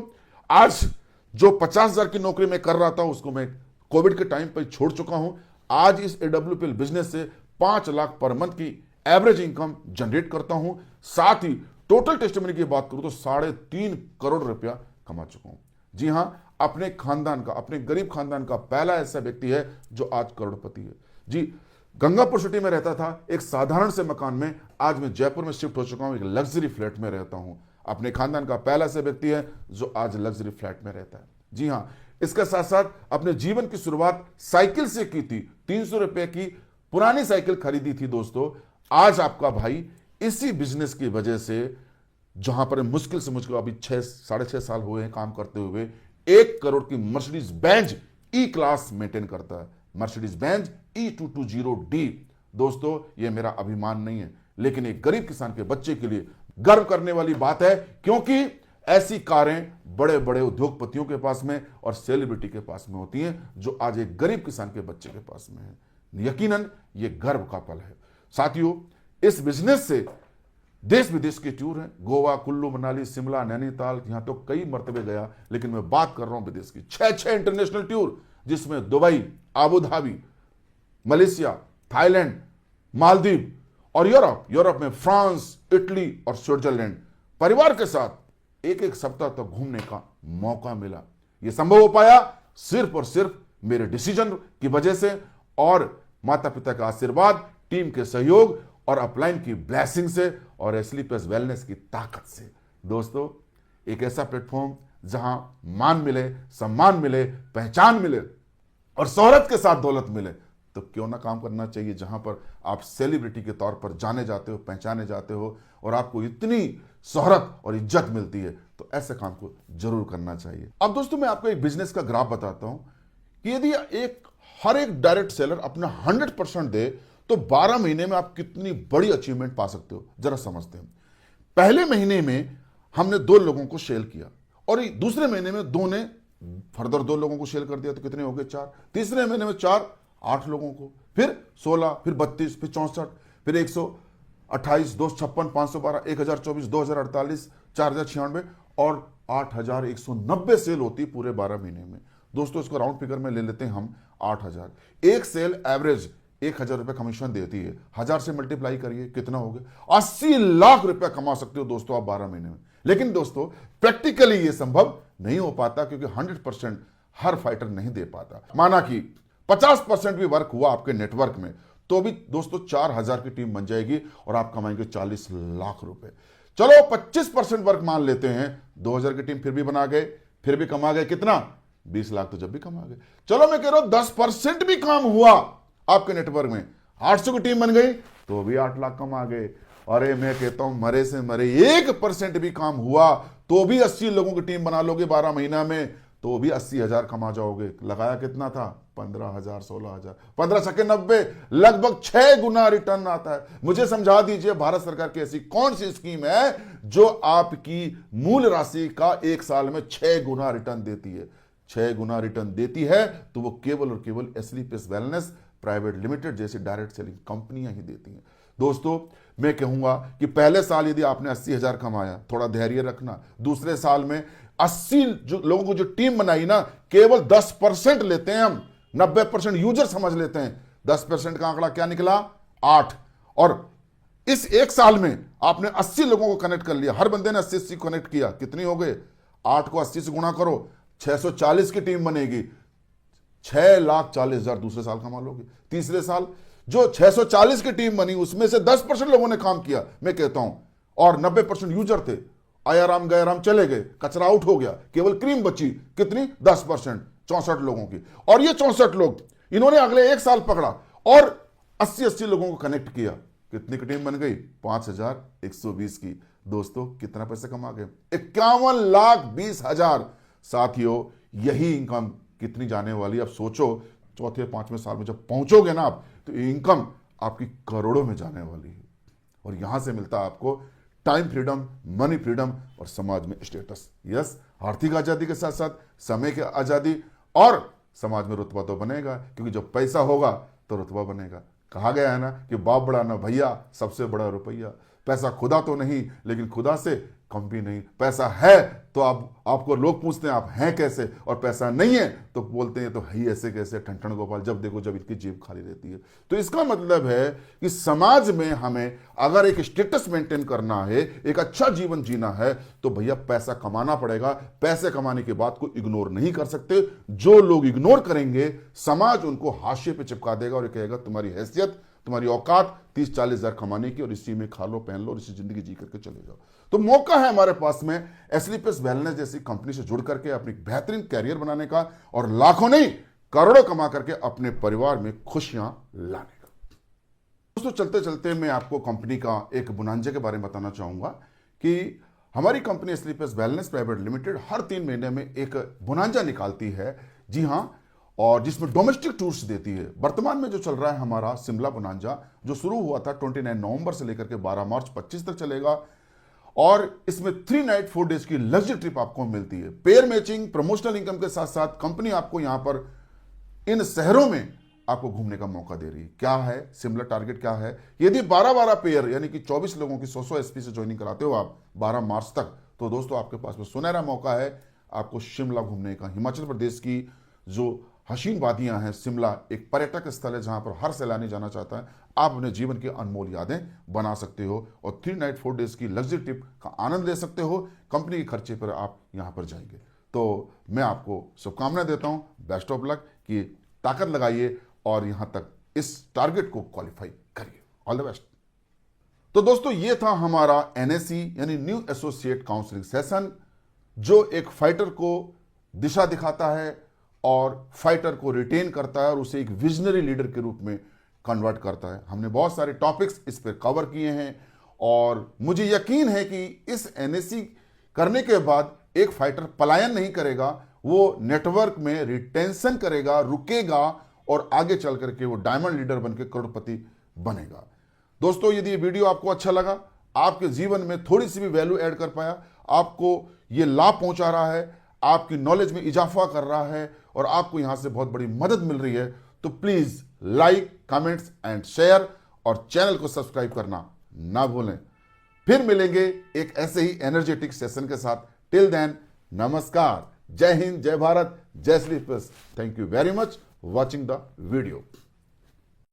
आज जो 50,000 की नौकरी में कर रहा था, उसको मैं कोविड के टाइम पर छोड़ चुका हूं। आज इस AWPL बिजनेस से 5 लाख पर मंथ की एवरेज इनकम जनरेट करता हूं। साथ ही टोटल टेस्टिमनी की बात करूं तो 3.5 करोड़ रुपया कमा चुका हूं। जी हां, अपने खानदान का, अपने गरीब खानदान का पहला ऐसा व्यक्ति है जो आज करोड़पति है। जी, गंगापुर सिटी में रहता था एक साधारण से मकान में, आज मैं जयपुर में शिफ्ट हो चुका हूं, एक लग्जरी फ्लैट में रहता हूं। अपने खानदान का पहला ऐसा व्यक्ति है जो आज लग्जरी फ्लैट में रहता है। जी हां, इसके साथ साथ अपने जीवन की शुरुआत साइकिल से की थी। 300 रुपए की पुरानी साइकिल खरीदी थी दोस्तों। आज आपका भाई इसी बिजनेस की वजह से जहां पर मुश्किल से मुश्किल अभी 6-6.5 साल हुए हैं काम करते हुए, 1 करोड़ की मर्सिडीज बेंज ई क्लास मेंटेन करता है। Mercedes Benz E220D। दोस्तों, यह मेरा अभिमान नहीं है, लेकिन एक गरीब किसान के बच्चे के लिए गर्व करने वाली बात है, क्योंकि ऐसी कारें बड़े बड़े उद्योगपतियों के पास में और सेलिब्रिटी के पास में होती हैं, जो आज एक गरीब किसान के बच्चे के पास में है। यकीनन यह गर्व का पल है। साथियों, इस बिजनेस से देश विदेश के टूर हैं, गोवा, कुल्लू मनाली, शिमला, नैनीताल, यहां तो कई मर्तबे गया, लेकिन मैं बात कर रहा हूं विदेश की 6 इंटरनेशनल टूर, जिसमें Dubai, Abu Dhabi, Malaysia, Thailand, Maldives और यूरोप में फ्रांस, इटली और स्विट्जरलैंड परिवार के साथ एक एक सप्ताह तक घूमने का मौका मिला। यह संभव हो पाया सिर्फ और सिर्फ मेरे डिसीजन की वजह से, और माता पिता का आशीर्वाद, टीम के सहयोग और अपलाइन की ब्लेसिंग से और एसली प्लस वेलनेस की ताकत से। दोस्तों, एक ऐसा प्लेटफॉर्म जहां मान मिले, सम्मान मिले, पहचान मिले और शोहरत के साथ दौलत मिले, तो क्यों ना काम करना चाहिए, जहां पर आप सेलिब्रिटी के तौर पर जाने जाते हो, पहचाने जाते हो और आपको इतनी शोहरत और इज्जत मिलती है, तो ऐसे काम को जरूर करना चाहिए। अब दोस्तों, मैं आपको एक बिजनेस का ग्राफ बताता हूं कि यदि हर एक डायरेक्ट सेलर अपना 100% दे, तो 12 महीने में आप कितनी बड़ी अचीवमेंट पा सकते हो, जरा समझते हैं। पहले महीने में हमने 2 लोगों को सेल किया और दूसरे महीने में 2 ने फर्दर 2 लोगों को सेल कर दिया, तो कितने हो गए? 4। तीसरे महीने में 4, 8 लोगों को, फिर 16, फिर 32, फिर 64, फिर 128, 256, 512, 1024, 2048, 4096 और 8190 सेल होती पूरे 12 महीने में। दोस्तों, इसको राउंड फिगर में ले लेते हैं हम 8000। एक सेल एवरेज 1000 रुपए कमीशन देती है। 1000 से मल्टीप्लाई करिए, कितना हो गया? 80 लाख रुपए कमा सकते हो दोस्तों आप 12 महीने में। लेकिन दोस्तों, प्रैक्टिकली ये संभव नहीं हो पाता, क्योंकि 100% हर फाइटर नहीं दे पाता। माना कि 50% भी वर्क हुआ आपके नेटवर्क में, तो भी दोस्तों 4000 की टीम बन जाएगी और आप कमाएंगे 40 लाख रुपए। चलो 25% वर्क मान लेते हैं, 2000 की टीम फिर भी बना गए, फिर भी कमा गए कितना? 20 लाख तो जब भी कमा गए। चलो मैं कह रहा हूं 10% भी काम हुआ आपके नेटवर्क में, 800 की टीम बन गई, तो भी 8 लाख कमा गए। अरे मैं कहता हूं मरे से मरे 1% भी काम हुआ, तो भी 80 लोगों की टीम बना लोगे 12 महीना में, तो भी 80,000 कमा जाओगे। लगाया कितना था? 15,000, 16,000, 15 छक्के 90, लगभग 6 गुना रिटर्न आता है। मुझे समझा दीजिए, भारत सरकार की ऐसी कौन सी स्कीम है जो आपकी मूल राशि का 1 साल में 6 गुना रिटर्न देती है? 6 गुना रिटर्न देती है तो वो केवल और केवल एसली प्लस वेलनेस प्राइवेट लिमिटेड जैसी डायरेक्ट सेलिंग कंपनियां ही देती हैं। दोस्तों, मैं कहूंगा कि पहले साल यदि आपने 80,000 कमाया, थोड़ा धैर्य रखना। दूसरे साल में 80 लोगों को जो टीम बनाई ना, केवल 10% लेते हैं हम, 90% यूजर समझ लेते हैं। 10% का आंकड़ा क्या निकला? 8। और इस 1 साल में आपने 80 लोगों को कनेक्ट कर लिया, हर बंदे ने 80 कनेक्ट किया, कितनी हो गए? 8 को 80 से गुणा करो, 640 की टीम बनेगी, 6,40,000 दूसरे साल कमा लोगे। तीसरे साल जो 640 की टीम बनी, उसमें से 10% लोगों ने काम किया, मैं कहता हूं, और 90% यूजर थे, आयाराम गयाराम चले गए, कचरा आउट हो गया, केवल क्रीम बची, कितनी? 10%, 64 लोगों की। और ये 64 लोग इन्होंने अगले 1 साल पकड़ा और 80-80 लोगों को कनेक्ट किया, कितनी की टीम बन गई? 5,120 की। दोस्तों, कितना पैसे कमा गए? 51,20,000। साथियों, यही इनकम कितनी जाने वाली? अब सोचो, चौथे 5वें साल में जब पहुंचोगे ना आप, तो इनकम आपकी करोड़ों में जाने वाली है। और यहां से मिलता है आपको टाइम फ्रीडम, मनी फ्रीडम और समाज में स्टेटस। यस, आर्थिक आजादी के साथ साथ समय की आजादी, और समाज में रुतबा तो बनेगा, क्योंकि जब पैसा होगा तो रुतबा बनेगा। कहा गया है ना कि बाप बड़ा ना भैया, सबसे बड़ा रुपया। पैसा खुदा तो नहीं, लेकिन खुदा से कम भी नहीं। पैसा है तो आपको लोग पूछते हैं आप हैं कैसे, और पैसा नहीं है तो बोलते हैं तो ही ऐसे कैसे, ठन गोपाल, जब देखो जब इनकी जेब खाली रहती है। तो इसका मतलब है कि समाज में हमें अगर एक स्टेटस मेंटेन करना है, एक अच्छा जीवन जीना है, तो भैया पैसा कमाना पड़ेगा। पैसे कमाने की बात को इग्नोर नहीं कर सकते। जो लोग इग्नोर करेंगे, समाज उनको हाशिए पे चिपका देगा और कहेगा तुम्हारी हैसियत, तुम्हारी औकात 30-40 हजार कमाने की, और इसी में खा लो, पहन लो और इसी जिंदगी जी करके चले जाओ। तो मौका है हमारे पास में एसली प्लस वेलनेस जैसी कंपनी से जुड़ करके अपनी बेहतरीन कैरियर बनाने का, और लाखों नहीं करोड़ों कमा करके अपने परिवार में खुशियां लाने का। दोस्तों, चलते चलते मैं आपको कंपनी का एक बुनांजे के बारे में बताना चाहूंगा कि हमारी कंपनी स्लीपर्स वेलनेस प्राइवेट लिमिटेड हर 3 महीने में एक बोनांजा निकालती है, जी हां, और जिसमें डोमेस्टिक टूर्स देती है। वर्तमान में जो चल रहा है हमारा शिमला बोनांजा, जो शुरू हुआ था 29 नवंबर से लेकर के 12 मार्च 25 तक चलेगा, और इसमें 3 नाइट 4 डेज की लग्जरी ट्रिप आपको मिलती है। पेयर मैचिंग, प्रमोशनल इनकम के साथ साथ कंपनी आपको यहां पर इन शहरों में आपको घूमने का मौका दे रही है। क्या है सिमिलर टारगेट, क्या है? यदि 12-12 पेयर यानी कि 24 लोगों की 100-100 एसपी से ज्वाइनिंग कराते हो आप 12 मार्च तक, तो दोस्तों आपके पास में सुनहरा मौका है आपको शिमला घूमने का। हिमाचल प्रदेश की जो हसीन वादियां हैं, शिमला एक पर्यटक स्थल है जहां पर हर सैलानी जाना चाहता है। आप अपने जीवन की अनमोल यादें बना सकते हो और 3 नाइट 4 डेज की लग्जरी ट्रिप का आनंद ले सकते हो। कंपनी के खर्चे पर आप यहां पर जाएंगे। तो मैं आपको शुभकामनाएं देता हूं, बेस्ट ऑफ लक, कि ताकत लगाइए और यहां तक इस टारगेट को क्वालिफाई करिए। All the best. तो दोस्तों ये था हमारा एनएससी यानी न्यू एसोसिएट काउंसलिंग सेशन, जो एक फाइटर को दिशा दिखाता है और फाइटर को रिटेन करता है और उसे एक विजनरी लीडर के रूप में कन्वर्ट करता है। हमने बहुत सारे टॉपिक्स इस पर कवर किए हैं और मुझे यकीन है कि इस एनएससी करने के बाद एक फाइटर पलायन नहीं करेगा, वो नेटवर्क में रिटेंशन करेगा, रुकेगा और आगे चल करके वो डायमंड लीडर बनकर करोड़पति बनेगा। दोस्तों यदि ये वीडियो आपको अच्छा लगा, आपके जीवन में थोड़ी सी भी वैल्यू ऐड कर पाया, आपको ये लाभ पहुंचा रहा है, आपकी नॉलेज में इजाफा कर रहा है और आपको यहां से बहुत बड़ी मदद मिल रही है, तो please like, comments and share और चैनल को सब्सक्राइब करना ना भूलें। फिर मिलेंगे एक ऐसे ही एनर्जेटिक सेशन के साथ। टिल देन, नमस्कार, जय हिंद, जय भारत, जय Shri Krishna. Thank you very much watching the video.